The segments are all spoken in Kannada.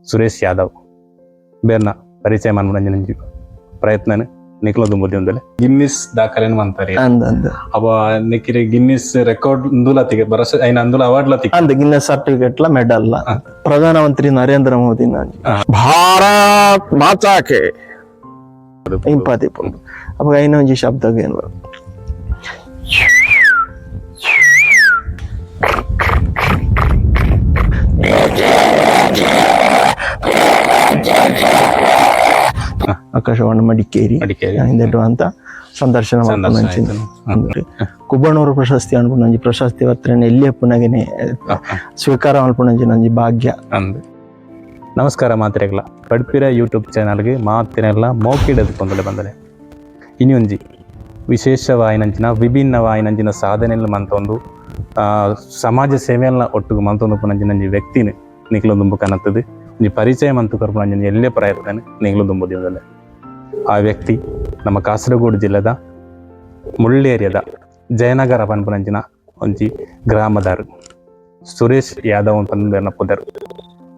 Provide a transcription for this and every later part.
ಸುರೇಶ್ ಯಾದವ್ ಬೇರ್ನ ಪರಿಚಯ ಮಾಡ್ಬಿಡಂಜಿ ಪ್ರಯತ್ನ ನಿಖಲ ದುಂಬುದಿ ಒಂದಲೆ ಗಿನ್ನಿಸ್ ದಾಖಲೆನ ಅಂತಾರೆ ಅವ ನಿಖಿರಿ ಗಿನ್ನಿಸ್ ರೆಕಾರ್ಡ್ ಅಂದುಲತಿಗೆ ಬರಸ ಐನ ಅಂದುಲ ಅವಾರ್ಡ್ ಲತಿಗೆ ಅಂದ ಗಿನ್ನಿಸ್ ಸರ್ಟಿಫಿಕೇಟ್ ಲ ಮೆಡಲ್ ಪ್ರಧಾನಮಂತ್ರಿ ನರೇಂದ್ರ ಮೋದಿ ಭಾರತ್ ಮಾತಾಕೆ ಇಂಪಾತಿ ಅಪ್ಪ ಐನ ಒಂಜಿ ಶಬ್ದ ಏನು ಆಕಾಶವಾಣಿ ಮಡಿಕೇರಿ ಹಿಂದೆಟ್ಟು ಅಂತ ಸಂದರ್ಶನ ಕುಬ್ಬಣ್ಣೂರು ಪ್ರಶಸ್ತಿ ಅನ್ಪುಣಂಜಿ ಪ್ರಶಸ್ತಿ ಪತ್ರನ ಎಲ್ಲಿಯ ಪುನಗನೆ ಸ್ವೀಕಾರ ಅನ್ಪುಣಂಜಿ ನಂಜಿ ಭಾಗ್ಯ. ನಮಸ್ಕಾರ ಮಾತ್ರೆಗಳ ಪಡ್ಪಿರ ಯೂಟ್ಯೂಬ್ ಚಾನಲ್ಗೆ ಮಾತಿನೆಲ್ಲ ಮೋಕಿಡದು ಕೊಂದಲೆ ಬಂದಲೆ ಇನ್ನೊಂಜಿ ವಿಶೇಷವಾಯಿನಂಚಿನ ವಿಭಿನ್ನವಾಯಿನಂಚಿನ ಸಾಧನೆಲ್ಲ ಮಂತೊಂದು ಸಮಾಜ ಸೇವೆಯಲ್ಲ ಒಟ್ಟಿಗೆ ಮಂತೊಂದು ಪುನಂಚಿನಂಜಿ ವ್ಯಕ್ತಿನ ನಿಖಲೊಂದು ಕನತ್ತದು ಒಂಜಿ ಪರಿಚಯ ಮಂತು ಕರ್ಪುನಂಜಿ ಎಲ್ಲೇ ಪ್ರಯತ್ನ ನಿಖಲೊಂದು ಬುದ್ಧಿಯೋದಲ್ಲೇ ಆ ವ್ಯಕ್ತಿ ನಮ್ಮ ಕಾಸರಗೋಡು ಜಿಲ್ಲೆದ ಮುಳ್ಳೇರಿಯದ ಜಯನಗರ ಪನ್ಪುನಂಚಿನ ಒಂಜಿ ಗ್ರಾಮದಾರು ಸುರೇಶ್ ಯಾದವ್ ಪನ್ಪುನ ಪುದರ್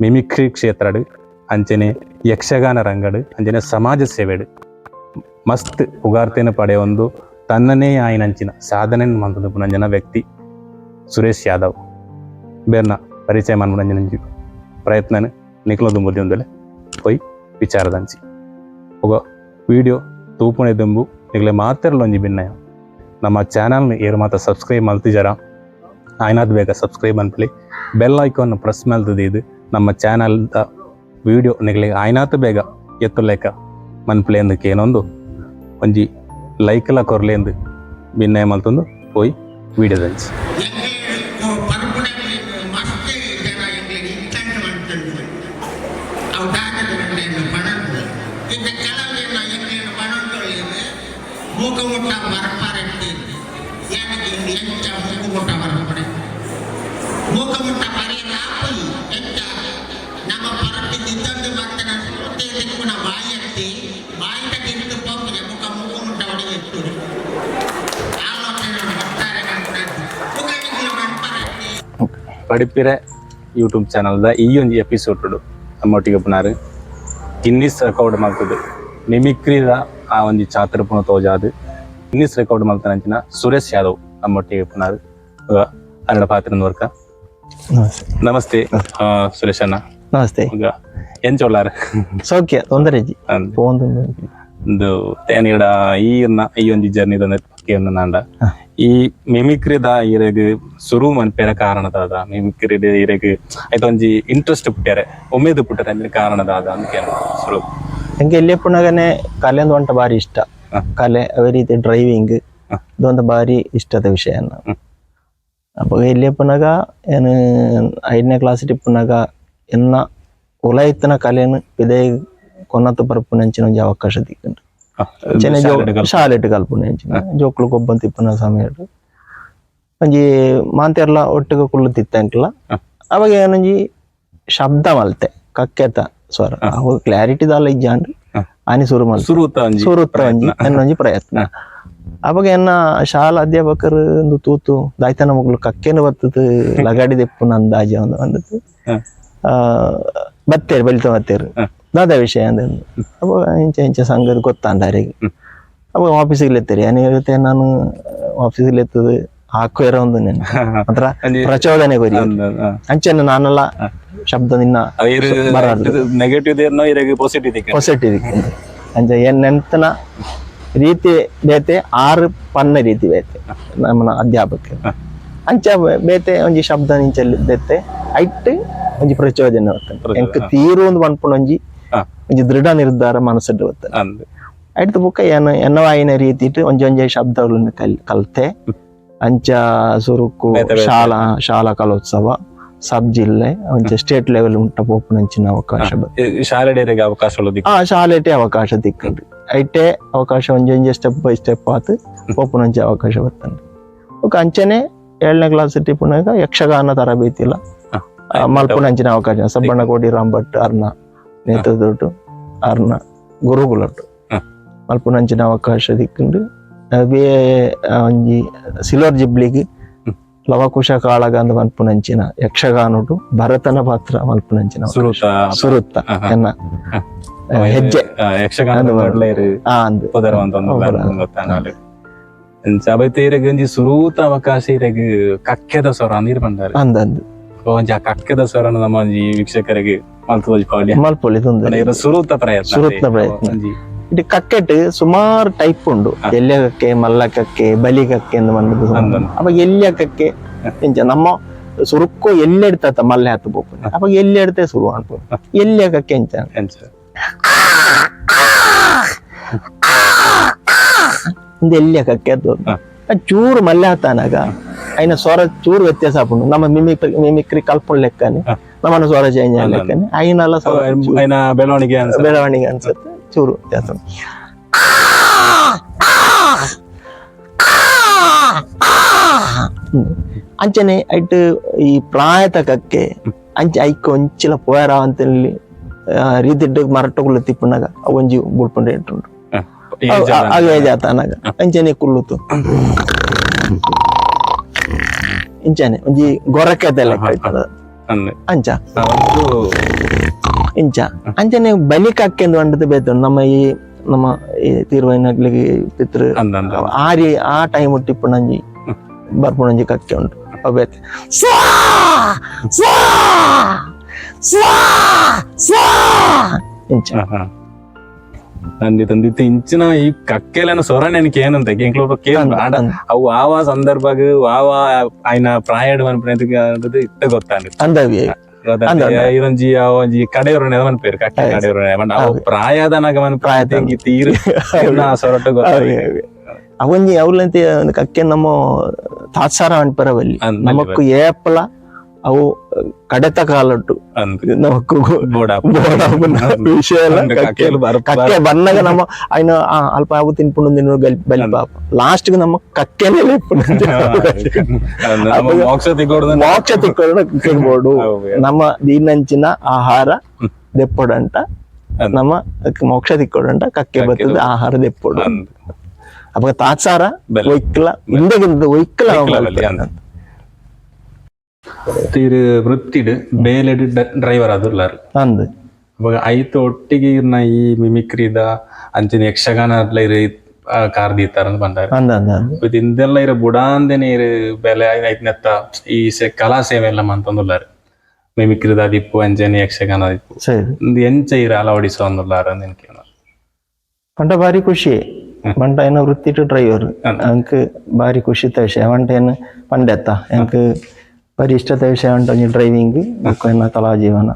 ಮಿಮಿಕ್ರಿ ಕ್ಷೇತ್ರಡ್ ಅಂಚನೆ ಯಕ್ಷಗಾನ ರಂಗಡ್ ಅಂಚನೆ ಸಮಾಜ ಸೇವೆಡ್ ಮಸ್ತ್ ಉಗಾರ್ತೆನ ಪಡೆ ಒಂದು ತನ್ನನೇ ಆಯ್ನಂಚಿನ ಸಾಧನೆ ಮಂತದ ಪುನಂಜನ ವ್ಯಕ್ತಿ ಸುರೇಶ್ ಯಾದವ್ ಬೇರ್ನ ಪರಿಚಯ ಮಾಡ್ಬಿಡಂಜಿ ಪ್ರಯತ್ನ ನಿಖಲೊಂದು ಬುದ್ಧಿ ಒಂದಲೆ ಪೊಯ್ ವಿಚಾರದಂಚಿ ಒಬ್ಬ ವಿಡಿಯೋ ತೂಪುಣೆ ದುಂಬು ನಿಗಲೆ ಮಾತಿರಲೊಂಜಿ ಭಿನ್ನಯ ನಮ್ಮ ಚಾನಲ್ನ ಏರು ಮಾತ್ರ ಸಬ್ಸ್ಕ್ರೈಬ್ ಮಲ್ತಿಜಾರ ಆಯ್ನಾದ್ ಬೇಗ ಸಬ್ಸ್ಕ್ರೈಬ್ ಅನ್ಪಲಿ ಬೆಲ್ ಐಕಾನ್ ಪ್ರೆಸ್ ಮಲ್ತದ ಇದು ನಮ್ಮ ಚಾನಲ್ದ ವಿಡಿಯೋ ನಿಗಲೆ ಆಯ್ನಾತ್ ಬೇಗ ಎತ್ತುಲೇಕ ಮನ್ಪಲೆ ಎಂದಕ್ಕೆ ಏನೊಂದು ಒಂಜಿ ಲೈಕ್ಲ ಕೊರ್ಲೆ ಎಂದು ಭಿನ್ನಯ ಮಲ್ತೊಂದು ಪೋಯ್ ವಿಡಿಯೋದಂಚಿ. ಪಡಿಪಿರೆ ಯೂಟ್ಯೂಬ್ ಚಾನಲ್ದ ಈ ಒಂದು ಎಪಿಸೋಡ್ ನಮ್ಮೊಟ್ಟಿಗೆ ಪುನಾರು ಗಿನ್ನಿಸ್ ರೆಕಾರ್ಡ್ ಮಾಡ್ತದೆ ಮಿಮಿಕ್ರಿದ ಆ ಒಂದು ಚಾತ್ರ ಪುನಃ ತೋಜಾದು ಗಿನ್ನಿಸ್ ರೆಕಾರ್ಡ್ ಮಾಡ್ತಾನಂಚಿನ ಸುರೇಶ್ ಯಾದವ್ ನಮ್ಮೊಟ್ಟಿಗೆ ಪುನಾರು ಅರಳ ಪಾತ್ರ ವರ್ಕ. ನಮಸ್ತೆ ಸುರೇಶ್ ಅಣ್ಣ. ನಮಸ್ತೆ. ಏನ್ ಚೊಲ್ಲಾರ ಸೌಖ್ಯ ತೊಂದರೆ ಒಂದು ತೇನಿಡ ಈ ಒಂದು ಜರ್ನಿ ನಾಂಡ ಈ ಮಿಮಿಕ್ರಿದ ಇರಗ್ ಶುರು ಮನ್ಪೇರ ಕಾರಣದಾದ ಮಿಮಿಕ್ರಿದ ಇರಗ್ ಆಯ್ತು ಒಂಜಿ ಇಂಟ್ರೆಸ್ಟ್ ಪುಟ್ಟ್ಯಾರೆ ಒಮ್ಮೆದು ಪುಟ್ಟಾರೆ ಅಂದ್ರೆ ಕಾರಣದಾದ ಅಂತ ಶುರು ನಂಗೆ ಎಲ್ಲಿ ಪುನಗನೆ ಕಲೆ ಒಂದು ಒಂಟ ಬಾರಿ ಇಷ್ಟ. ಕಲೆ ಅದೇ ರೀತಿ ಡ್ರೈವಿಂಗ್ ಇದೊಂದು ಬಾರಿ ಇಷ್ಟದ ವಿಷಯ. ಅಪ್ಪ ಎಲ್ಲಿ ಪುನಗ ಏನು 5ನೇ ಕ್ಲಾಸ್ ಪುನಗ ಎನ್ನ ಉಲಾಯಿತನ ಕಲೆಯನ್ನು ಇದೇ ಕೊನ್ನತ್ತು ಬರ್ಪುನಂಚಿನ ಒಂಜಿ ಅವಕಾಶ ದಿಕ್ಕಂಡು ಶಾಲೆಟ್ ಕಲ್ಪುನಂಚಿನ ಜೋಕ್ಲು ಕೊಬ್ಬಂತ ಇಪ್ಪನ ಸಮಯ ಒಂಜಿ ಮಾಂತೆರ್ಲ ಒಟ್ಟಿಗೆ ಕುಳ್ಳು ತಿತ್ತಂಕ್ಲ ಅವಾಗ ಏನೊಂಜಿ ಶಬ್ದ ಮಲ್ತೆ ಕಕ್ಕೆತ ಸ್ವರ ಅವಾಗ ಕ್ಲಾರಿಟಿ ದಾಲ ಇಜ್ಜಾಂಡ್ ಆನಿ ಸುರುತ್ತ ಒಂಜಿ ಎನ್ನೊಂಜಿ ಪ್ರಯತ್ನ. ಅವಾಗ ಎನ್ನ ಶಾಲಾ ಅಧ್ಯಾಪಕರು ಒಂದು ತೂತು ದಾಯ್ತನ ಮಗಳು ಕಕ್ಕೆನ ಬರ್ತದ ಲಗಾಡಿ ದೆಪ್ಪುನ ಅಂದಾಜ ಒಂದು ಬಂದದ್ದು ಬತ್ತೇರು ಬಲಿತ ಬತ್ತೇರು ದಾದ ವಿಷಯ ಅಂದ್ರೆ ಅವಾಗ ಇಂಚ ಸಂಘದ ಗೊತ್ತಾಂಡಾರಿಗೆ ಅವಾಗ ಆಫೀಸಿಗೆ ಎತ್ತೇರಿ ಏನಿರುತ್ತೆ ನಾನು ಆಫೀಸಿಗೆ ಎತ್ತದು ಹಾಕುವ ಒಂದು ನೆನ ಮಾತ್ರ ಪ್ರಚೋದನೆ ಕೊರಿ ಅಂಚೆನ ನಾನೆಲ್ಲ ಶಬ್ದ ನಿನ್ನ ನೆಗೆಟಿವ್ ಪಾಸಿಟಿವ್ ಅಂಚ ಏನ್ ನೆಂತನ ರೀತಿ ಬೇತೆ 6 ಪನ್ನ ರೀತಿ ಬೇತೆ ನಮ್ಮನ ಅಧ್ಯಾಪಕ ಅಂಚ ಬೇತೆ ಒಂಜಿ ಶಬ್ದ ನಿಂಚಲ್ಲಿ ಬೇತೆ ಐಟ್ ಒಂಜಿ ಪ್ರಚೋದನೆ ಬರ್ತದೆ ಎಂಕ್ ತೀರು ಒಂದು ಪನ್ಪುಣ ಒಂಜಿ ದೃಢ ನಿರ್ಧಾರ ಮನಸ್ಸು ಬರ್ತದೆ ಐಟ್ ಬುಕ್ಕ ಎನ್ನವಾಯಿನ ರೀತಿ ಒಂಜೊಂಜೆ ಶಬ್ದಗಳನ್ನು ಕಲ್ತೆ ಅಂಚ ಸುರುಕು ಶಾಲಾ ಕಲೋತ್ಸವ ಸಬ್ ಜಿಲ್ಲೆ ಒಂಚ ಸ್ಟೇಟ್ ಲೆವೆಲ್ ಉಂಟ ಪೋಪುನಂಚಿನ ಅವಕಾಶ ಶಾಲೆಟೆ ಅವಕಾಶ ದಿಕ್ಕಂಡು ಐಟೆ ಅವಕಾಶ ಒಂಜೊಂಜೆ ಸ್ಟೆಪ್ ಬೈ ಸ್ಟೆಪ್ ಆತು ಪೋಪುನಂಚಿ ಅವಕಾಶ ಬರ್ತಂಡು ఒక ಅಂಚನೆ 7ನೇ ಕ್ಲಾಸ್ ಪುನಗ ಯಕ್ಷಗಾನ ತರಬೇತಿ ಇಲ್ಲ ಮಲ್ಪುನಂಚಿನ ಅವಕಾಶ ಸಬ್ಬಣ್ಣಕೋಡಿ ರಾಂಭಟ್ ಅರ್ನ ನೇತೃತ್ವ ಅರ್ನ ಗುರುಗುಲಟ್ಟು ಮಲ್ಪುನಂಚಿನ ಅವಕಾಶ ದಿಕ್ಕಂಡು ಅವೇ ಒಂಜಿ ಸಿಲ್ವರ್ ಜಿಬ್ಲಿಗೆ ಲವಕುಶ ಕಾಳಗ ಅಂತ ಮಲ್ಪುನಂಚಿನ ಯಕ್ಷಗಾನುಡು ಭರತನ ಪಾತ್ರ ಮಲ್ಪುನಂಚಿನ ಸುರುತ್ತ ಎನ್ನ ಹೆಜ್ಜೆ ಯಕ್ಷಗಾನ ಅವೈತೇರಗಂಜಿ ಸುರೂತ ಅವಕಾಶ ಇರಗ ಕಕ್ಕೆದ ಸ್ವರ ನೀರು ಬಂದಾರೆ ಅಂದಂದು ಒಂಜಿ ಆ ಕಕ್ಕೆದ ಸ್ವರನ ನಮ್ಮ ಒಂಜಿ ವೀಕ್ಷಕರಿಗೆ ಮಲ್ಪೊಲಿ ಸುರೂತ ಪ್ರಯತ್ನ ಸುರುತ್ತ ಪ್ರಯತ್ನ ಇಟ್ಟು ಕಕ್ಕೆಟ್ ಸುಮಾರು ಟೈಪ್ ಉಂಡು ಎಲ್ಯ ಕಕ್ಕೆ ಮಲ್ಲ ಕಕ್ಕೆ ಬಲಿ ಕಕ್ಕೆ ಎಂದು ಬಂದದ್ದು ಅವಾಗ ಎಲ್ಯ ಕಕ್ಕೆ ಎಂಚ ನಮ್ಮ ಸುರುಕ್ಕೋ ಎಲ್ಲಿ ಇಡ್ತ ಮಲ್ಲೆ ಹತ್ತು ಬೋಪು ಅವಾಗ ಎಲ್ಲಿ ಇಡ್ತೆ ಸುರು ಅನ್ಬೋದು ಎಲ್ಯ ಕಕ್ಕೆ ಎಂಚ ಎಲ್ಯ ಕಕ್ಕೆ ಅದು ಚೂರು ಮಲ್ಲೆ ಹತ್ತಾನಾಗ అయిన ಸ್ವರ ಚೂರು ವ್ಯತ್ಯಾಸ ಆಪುಂಡು ನಮ್ಮ ಮಿಮಿಕ್ರಿ ಕಲ್ಪುಂಡ್ ಲೆಕ್ಕನೆ ನಮ್ಮನ್ನ ಸ್ವರ ಚೇಂಜ್ ಲೆಕ್ಕನೆ అయినಲ್ಲ ಬೆಳವಣಿಗೆ ಅನ್ಸುತ್ತೆ ಚೂರು ವ್ಯತ್ಯಾಸ ಅಂಚನೆ ಐಟ್ ಈ ಪ್ರಾಯತಕಕ್ಕೆ ಅಂಚೆ ಐಕ್ ಒಂಚಿಲ ಪೋಯರ ಅಂತಲ್ಲಿ ರೀತಿಡ್ ಮರಟಗುಲು ತಿಪ್ಪುನಾಗ ಒಂಜಿ ಬುಡ್ಪುಂಡೆ ಇಟ್ಟುಂಡು ಅವೇ ಜಾತನಾಗ ಅಂಚನೆ ಕುಲ್ಲುತು ಇಂಚನೆ ಒಂಜಿ ಗೊರಕೆದ ಲೆಕ್ಕ ಅಂಚ ಇಂಚ ಅಂಚನೆ ಬಲಿಕಕ್ಕೆಂದು ಅಂಡದ ಬೇತು ನಮ್ಮ ಈ ತೀರ್ವೈನಗ್ಲಿಗೆ ಪಿತೃ ಆರಿ ಆ ಟೈಮ್ ಟಿಪ್ಪುನಂಜಿ ಬರ್ಪುನಂಜಿ ಕಕ್ಕೆ ಉಂಟು ಅಬೇತೆ ಇಂಚ ತಂದಿತ್ತು ಇಂಚಿನ ಈ ಕಕ್ಕೆಲನ ಸ್ವರ ನೆನಕೆ ಏನಂತ ಅವು ಆವ ಸಂದರ್ಭ ಆವ ಆಯ್ನ ಪ್ರಾಯಡ್ ಮನ್ಪುನದು ಇತ್ತ ಗೊತ್ತಾಂದಿತ್ತು ಅಂದವಿ ಇರಂಜಿ ಒಂಜಿ ಕಡೆಯವ್ರನ್ನ ಮನ್ಪೇರು ಕಕ್ಕೆ ಕಡೆಯವ್ರನ್ನ ಅವು ಪ್ರಾಯದನಾಗ ಮನ್ಪ್ರಾಯ ತೀರು ಸೊರಟ ಅವೊಂಜಿ ಅವ್ಲಂತೆ ಕಕ್ಕೆ ನಮ್ಮ ತಾತ್ಸಾರ ಅನ್ಪರವಲ್ಲಿ ನಮಕ್ಕು ಏಪಲ ಅವು ಕಡೆತ ಕಾಲಟ್ಟು ನಮಕ್ಕು ವಿಷಯ ಕಕ್ಕೆ ಬಂದಾಗ ನಮ್ಮ ಅಯ್ನ ಅಲ್ಪ ಅವು ತಿನ್ಪುಂಡು ಬಲಿ ಪಾಪ ಲಾಸ್ಟ್ ನಮ್ಮ ಕಕ್ಕೆನೇ ಮೋಕ್ಷ ತಿಕ್ಕೋಡು ನಮ್ಮ ದೀನಂಚಿನ ಆಹಾರ ದೆಪ್ಪೊಡಂಟ ನಮ್ಮ ಮೋಕ್ಷ ತಿಕ್ಕೋಡಂಟ ಕಕ್ಕೆ ಬರ್ತದ ಆಹಾರ ದೆಪ್ಪೊಡು ಅವಾಗ ತಾತ್ಸಾರ ಒಯ್ಕಲ ಹಿಂದೆಗಿಂದ ಒಯ್ಕಲ ತೀರು ವೃತ್ತಿಡ್ ಬೇಲೆಡ್ ಡ್ರೈವರ್ ಅದುಲ್ಲಾರು ಅಂದ್ ಅವಾಗ ಐತ ಒಟ್ಟಿಗೆ ಇರ್ನ ಈ ಮಿಮಿಕ್ರಿದ ಅಂಚಿನ ಯಕ್ಷಗಾನ ಕಾರ್ ದೀತಾರ ಬಂದಾರ ಇಂದೆಲ್ಲ ಇರ ಬುಡಾಂದೇನೆ ಇರು ಬೆಲೆ ಐತ್ನೆತ್ತ ಈ ಕಲಾ ಸೇವೆ ಎಲ್ಲ ಮಂತಂದುಲ್ಲಾರು ಮಿಮಿಕ್ರಿದ ದಿಪ್ಪು ಅಂಚನೆ ಯಕ್ಷಗಾನ ದಿಪ್ಪು ಎಂಚ ಇರ ಅಳವಡಿಸೋ ಅಂದುಲ್ಲಾರ ನೆನಕೆ ಪಂಡ ಬಾರಿ ಖುಷಿ ಪಂಡ ಏನ ವೃತ್ತಿ ಡ್ರೈವರ್ ಅಂಕ್ ಬಾರಿ ಖುಷಿತ ವಿಷಯ ಪಂಡ ಏನು ಪಂಡೆತ್ತ ಎಂಕ್ ಬಾರಿ ಇಷ್ಟದ ವಿಷಯ ಉಂಟು ಡ್ರೈವಿಂಗ್ ಕಲಾ ಜೀವನ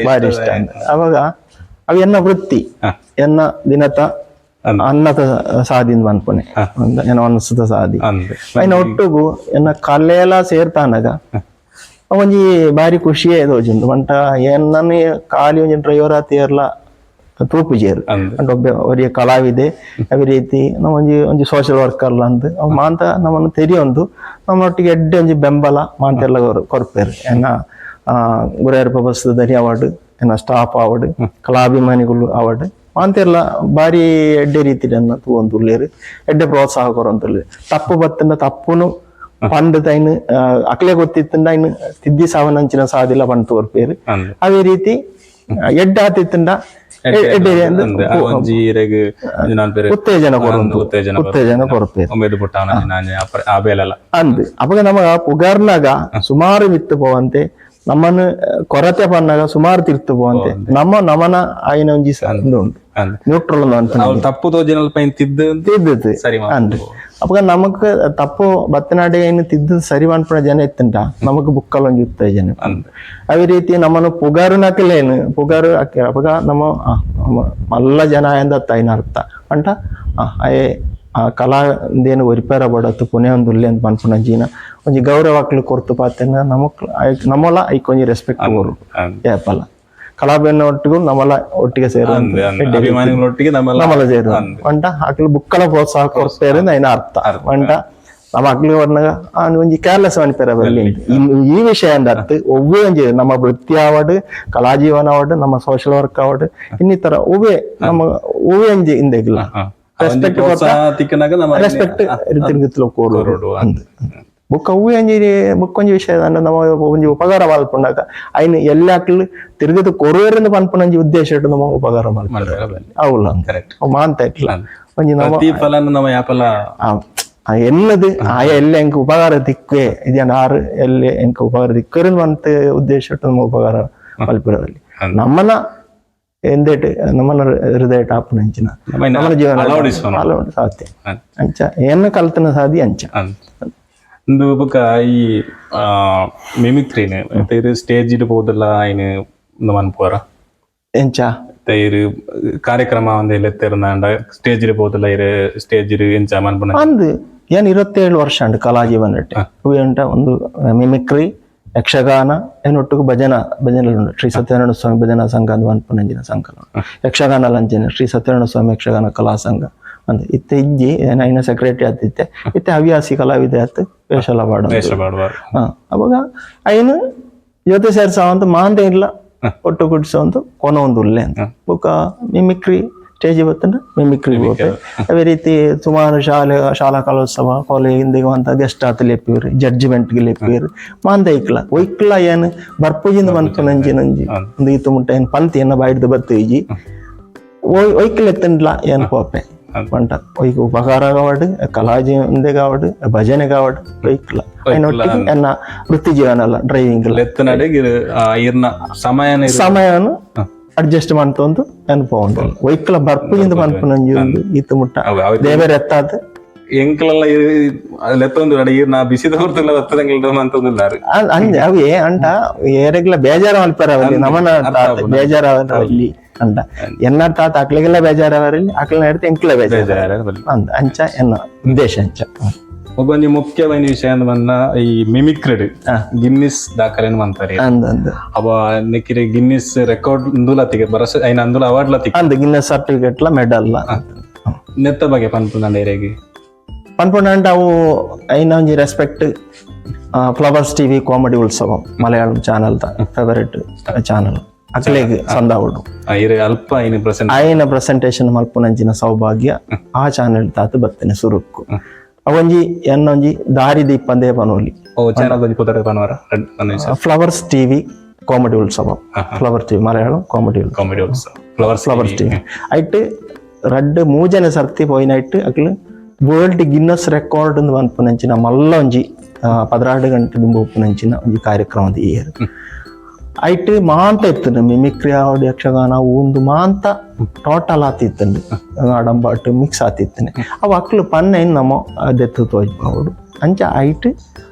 ಬಾರಿ ಇಷ್ಟ ಅವಾಗ ಅವು ಎನ್ನ ವೃತ್ತಿ ಎನ್ನ ದಿನತ ಅನ್ನದ ಸಾದಿನ ಮನ್ಪುನೆ ಏನೋ ಅನಿಸದ ಸಾದಿ ಐನ ಒಟ್ಟುಗು ಎನ್ನ ಕಲೆಯೆಲ್ಲ ಸೇರ್ತಾನಾಗ ಒಂಜಿ ಬಾರಿ ಖುಷಿಯೇ ತೋಜುಂಡು ಮಂಟ ಎನ್ನ ಖಾಲಿ ಒಂಜಿ ಡ್ರೈವರ್ ಆತಿಯರ್ಲ ತೂಪುಜೇರು ಅಂಡ್ ಒಬ್ಬ ಕಲಾವಿದೆ ಅದೇ ರೀತಿ ನಮ್ಮ ಒಂಜಿ ಸೋಷಿಯಲ್ ವರ್ಕರ್ಲ ಅಂತ ಅವ್ ಮಾಂತ ನಮ್ಮನ್ನು ತೆರಿಯೊಂದು ನಮ್ಮೊಟ್ಟಿಗೆ ಎಡ್ಡೆ ಒಂಜಿ ಬೆಂಬಲ ಮಾಂತೆಲ್ಲ ಕೊರ್ಪೇರು ಎನ್ನ ಗುರುವಾಯೂರಪ್ಪ ಬಸ್ ದರಿ ಅವಾರ್ಡ್ ಎನ್ನ ಸ್ಟಾಫ್ ಅವಾರ್ಡ್ ಕಲಾಭಿಮಾನಿಗಳು ಅವಾರ್ಡ್ ಮಾಂತೆಲ್ಲ ಬಾರಿ ಎಡ್ಡೆ ರೀತಿ ತೂವೊಂದುಲ್ಲೇರು ಎಡ್ಡೆ ಪ್ರೋತ್ಸಾಹ ಕೊರೊಂದುಲ್ಲೇರು ತಪ್ಪು ಬತ್ತಂಡ ತಪ್ಪುನು ಪಂಡ್ ತೈನ್ ಅಕ್ಲೆ ಗೊತ್ತಿತ್ತಂಡ ಇನ್ನು ತಿದ್ದಿ ಸಾವನಂಚಿನ ಸಾದಿಲ್ಲ ಪಂಡ್ ತೋರ್ಪೇರು ಅದೇ ರೀತಿ ಎಡ್ಡ ಆತಿತ್ತಂಡ ಉತ್ತೇಜನ ಕೊರಪೇರು ಅಂದ್ ಅವಾಗ ನಮಗ ಪುಗಾರ್ನಾಗ ಸುಮಾರು ಮಿತ್ತು ಪೋವಂತೆ ನಮ್ಮನ್ನು ಕೊರತೆ ಪನ್ನಾಗ ಸುಮಾರು ತಿರ್ತು ಪೋವಂತೆ ನಮನ ಆಯ್ನ ಒಂಜಿ ಉಂಟು ನ್ಯೂಟ್ರಲ್ ತಪ್ಪು ತಿದ್ದದ್ದು ಅಂದ್ ಅವಾಗ ನಮಕ್ ತಪ್ಪು ಬತ್ತನಾಡಿ ಏನು ತಿದ್ದು ಸರಿ ಮಾಡ್ಪಡ ಜನ ಇತ್ತಂಟ ನಮಕ್ ಬುಕ್ಕಲ್ ಒಂಜಿ ಉತ್ತೇಜನ ಅದೇ ರೀತಿ ನಮ್ಮನ್ನು ಪುಗಾರುನಾಕಲೇನು ಪುಗಾರು ಅವಾಗ ನಮ್ಮ ಮಲ್ಲ ಜನ ಎಂದ ತೈನ ಅರ್ಥ ಅಂಟ ಅಯ್ಯೇ ಆ ಕಲಾದೇನು ಒರಿಪೇರ ಬಡತ್ತು ಪುಣೆ ಒಂದು ಉಲ್ಲೆ ಅಂತ ಮನ್ಪುನ ಜೀನ ಒಂಜಿ ಗೌರವ ಹಾಕ್ಲಿ ಕೊರ್ತು ಪಾತೆನ ನಮ್ಮಲ್ಲ ಐಕ್ ಒಂಜಿ ರೆಸ್ಪೆಕ್ಟ್ ಕೊರು ಏಪಲ್ಲ ಕಲಾಬೇನ ಒಟ್ಟಿಗೂ ನಮ್ಮಲ್ಲ ಒಟ್ಟಿಗೆ ಸೇರು ನಮ್ಮಲ್ಲ ಸೇರು ಅಂಟ ಹಾಕ್ಲಿ ಬುಕ್ಕಲ ಪ್ರೋತ್ಸಾಹ ಕೊರ್ಪೇರು ಐನ ಅರ್ಥ ಅಂಟ ನಮ್ಮ ಅಕ್ಲಿ ವರ್ನಾಗ ಒಂಜಿ ಕೇರ್ಲೆಸ್ ಅನ್ಪೇರ ಬರಲಿ ಈ ವಿಷಯ ಅಂದರ್ಥ ಒವ್ವೇ ಒಂಜಿ ನಮ್ಮ ವೃತ್ತಿ ಅವಾರ್ಡ್ ಕಲಾಜೀವನ ಅವಾರ್ಡ್ ನಮ್ಮ ಸೋಷಿಯಲ್ ವರ್ಕ್ ಅವಾರ್ಡ್ ಇನ್ನಿತರ ಒವ್ವೇ ನಮ್ಮ ಒವ್ವೇ ಒಂಜಿ ಹಿಂದೆಗಿಲ್ಲ ರೆಸ್ಪೆಕ್ಟ್ ತಿಕ್ಕನಾಗ ನಮ್ಮ ರೆಸ್ಪೆಕ್ಟ್ ತಿರುಗಿತ್ಲು ಕೋರು ಬುಕ್ ಅವು ಅಂಜಿ ಬುಕ್ಕೊಂಜಿ ವಿಷಯ ನಮ್ಮ ಒಂಜಿ ಉಪಕಾರ ಮಲ್ಪುಂಡಾಗ ಐನ್ ಎಲ್ಲಾಕ್ಲು ತಿರುಗಿದ ಕೊರುವರಿಂದ ಪನ್ಪುನಂಜಿ ಉದ್ದೇಶ ಇಟ್ಟು ನಮ್ಮ ಉಪಕಾರ ಮಲ್ಪುಂಡ ಅವಲ್ಲ ಮಾಂತ ಇಟ್ಲ ಒಂಜಿ ನಮ್ಮ ಎನ್ನದು ಆಯ ಎಲ್ಲ ಎಂಕ್ ಉಪಕಾರ ದಿಕ್ಕೇ ಇದೇನು ಆರು ಎಲ್ಲಿ ಎಂಕ್ ಉಪಕಾರ ದಿಕ್ಕರಿಂದ ಮಂತ್ ಉದ್ದೇಶ ಇಟ್ಟು ನಮ್ಮ ಉಪಕಾರ ಮಲ್ಪಿರವಲ್ಲಿ ನಮ್ಮನ ಎಂದೇಟ್ ನಮ್ಮನ ಹೃದಯ ಟಾಪುನ ಅಂಚಿನ ನಮ್ಮ ಜೀವನ ಸಾಧ್ಯ ಅಂಚ ಏನ ಕಲ್ತನ ಸಾಧಿ ಅಂಚ ಒಂದು ಬೊಕ ಈ ಮಿಮಿಕ್ರಿನ್ ಸ್ಟೇಜ್ ಹೋದಲ್ಲ ಐನು ಮನ್ಪೋರ ಎಂಚ ಇರು ಕಾರ್ಯಕ್ರಮ ಒಂದೆಲ್ಲ ಎತ್ತಿರಂದ ಸ್ಟೇಜ್ ಹೋದಲ್ಲ ಇರು ಸ್ಟೇಜ್ ಎಂಚ ಮನ್ಪುನ ಅಂದು ಏನ್ 27 ವರ್ಷ ಉಂಟು ಕಲಾಜೀವನ ಉಂಟ ಒಂದು ಮಿಮಿಕ್ರಿ ಯಕ್ಷಗಾನ ಏನೊಟ್ಟಿಗೆ ಭಜನೆ ಉಂಟು ಶ್ರೀ ಸತ್ಯನಾರಾಯಣ ಸ್ವಾಮಿ ಭಜನಾ ಸಂಘ ಅಂತ ಮನ್ಪುನಂಜಿನ ಸಂಘ ಯಕ್ಷಗಾನ ಲಂಚನೆ ಶ್ರೀ ಸತ್ಯನಾರಾಯಣ ಸ್ವಾಮಿ ಯಕ್ಷಗಾನ ಕಲಾ ಸಂಘ ಅಂದ್ ಇತ್ತೆ ಇಜ್ಜಿ ಐನ ಸೆಕ್ರೆಟರಿ ಆತಿತ್ತೆ ಇತ್ತೆ ಹವ್ಯಾಸಿ ಕಲಾವಿದೆ ಆತ್ ವೇಷಲ ಪಾಡುವ ಅವಾಗ ಐನು ಜೊತೆ ಸೇರ್ಸವಂತ ಮಾಂತ ಇಲ್ಲ ಒಟ್ಟು ಕುಡಿಸೋಂತ ಕೊನ ಒಂದು ಉಲ್ಲೆ ಅಂತ ಬುಕ್ಕ ಮಿಮಿಕ್ರಿ ಸ್ಟೇಜ್ ಬತ್ತಂದ್ರೆ ಮಿಮಿಕ್ರಿ ಹೋಗ್ತದೆ ಅದೇ ರೀತಿ ಸುಮಾರು ಶಾಲಾ ಕಲೋತ್ಸವ ಕಾಲೇಜಿಂದ ಅಂತ ಗೆಸ್ಟ್ ಆತ ಲೆಪ್ಪಿವ್ರಿ ಜಡ್ಜ್ಮೆಂಟ್ಗೆ ಲೆಪ್ಪಿವ್ರಿ ಮಾಂದ ಒಯ್ಕ್ಲ ಏನು ಬರ್ಪುಜಿಂದ ಬಂತು ನಂಜಿ ಒಂದು ಈತು ಮುಟ್ಟ ಏನು ಪಂತ್ ಏನ ಬಾಯ್ದು ಬತ್ತು ಈಜಿ ಒಯ್ಕ್ಲ ಎತ್ತಂಡ್ಲ ಏನು ಪೋಪೆ పంట ఉపకార కావడు కళాజీ ఉంది కావడు భజన కావడు వెహికల్ అయినొట్టికి ఎన్న వృత్తి జీవనాల డ్రైవింగ్ ಸಮಯನು ಅಡ್ಜಸ್ಟ್ಮೆಂಟ್ ಒಂದು ಅನುಭವ ಒಯ್ಕಲ ಬರ್ಪಿಂದ ಮನ್ಪುನಂಜಿ ಒಂದು ಈತ ಮುಟ್ಟ ದೇವರ ಎತ್ತಾದ ಎಂಕಲೆಲ್ಲ ಅದೆತ್ತೊಂದು ನಾ ಬಿಸಿದ ಹೊರತಲ್ಲ ಒತ್ತದಂಗಿಲ್ಲಾರು ಅಂಜ ಅವೇ ಅಂಟ ಏರೆಗ್ಲ ಬೇಜಾರ ಮಲ್ಪರವಲ್ಲಿ ನಮ್ಮನ ಬೇಜಾರವಲ್ಲಿ ಅಂಟ ಎನ್ನಾರ ತಾತ ಅಕ್ಲಿಗೆಲ್ಲ ಬೇಜಾರವರಲ್ಲಿ ಅಕ್ಲ ನಡ್ತೆ ಎಂಕ್ಲ ಬೇಜಾರ ಅಂದ ಅಂಚ ಎನ್ನ ಉದ್ದೇಶ ಅಂಚ ಒಬ್ಬೊಂದು ಮುಖ್ಯమైన ವಿಷಯ ಬಂದ ಈ ಮಿಮಿಕ್ರಿಡ್ ಗಿನ್ನಿಸ್ ದಾಖಲೆಯನ್ನು ಅಂತಾರೆ ಅವ ನೆಕ್ಕಿರಿ ಗಿನ್ನಿಸ್ ರೆಕಾರ್ಡ್ ಅಂದುಲತ್ತಿಗೆ ಬರಸ ಐನ ಅಂದುಲ ಅವಾರ್ಡ್ ಲತ್ತಿಗೆ ಅಂದ ಗಿನ್ನಿಸ್ ಸರ್ಟಿಫಿಕೇಟ್ ಲ ಮೆಡಲ್ ನೆತ್ತ ಬಗ್ಗೆ ಪನ್ಪುಂದ ಏರೆಗೆ ಪನ್ಪುಂಡ ಅಂಟ ಅವು ಐನ ಒಂಜಿ ರೆಸ್ಪೆಕ್ಟ್ ಫ್ಲವರ್ಸ್ ಟಿವಿ ಕಾಮಿಡಿ ಉತ್ಸವ ಮಲಯಾಳಂ ಚಾನಲ್ ಫೇವರೇಟ್ ಚಾನಲ್ ಅಕ್ಲೆಗ್ ಸಂದಾವುಡು ಅಲ್ಪ ಐನ ಪ್ರೆಸೆಂಟೇಷನ್ ಮಲ್ಪುನಂಚಿನ ಸೌಭಾಗ್ಯ ಆ ಚಾನೆಲ್ ತಾತ ಬರ್ತೇನೆ ಸುರುಕ್ಕು ಅವೊಂಜಿ ಎನ್ನೊಂಜಿ ದಾರಿ ದೀಪಂದೇ ಪನೋಲಿ ಫ್ಲವರ್ಸ್ ಟಿವಿ ಕಾಮಿಡಿ ಉತ್ಸವ ಫ್ಲವರ್ ಟಿವಿ ಮಲಯಾಳಂ ಕಾಮಿಡಿ ಉತ್ಸವ ಫ್ಲವರ್ಸ್ ಟಿವಿ ಐಟ್ ರಡ್ಡ್ ಮೂಜನೆ ಸರ್ತಿ ಪೋಯಿನೈಟ್ ಅಕ್ಲು ವರ್ಲ್ಡ್ ಗಿನ್ನಸ್ ರೆಕಾರ್ಡ್ ಪನ್ಪುನಂಚಿನ ಮಲ್ಲ ಒಂಜಿ 16 ಗಂಟೆ ದುಂಬು ಉಪ್ಪುನಂಚಿನ ಒಂಜಿ ಕಾರ್ಯಕ್ರಮ ಇಯರ್ ಐಟ್ ಮಾಂತ ಇತ್ತು ಮಿಮಿಕ್ರಿ ಆವಡು ಯಕ್ಷಗಾನ ಒಂದು ಮಾಂತ ಟೋಟಲ್ ಆತಿತ್ತಂಡು ಆಡಂಬಾಟ್ ಮಿಕ್ಸ್ ಆತಿತ್ತನೆ ಅವು ಅಕ್ಲು ಪನ್ನೆ ನಮ್ಮ ದೆತ್ತು ತೋಜ್ಬಾವುಡು ಅಂಚ ಐಟ್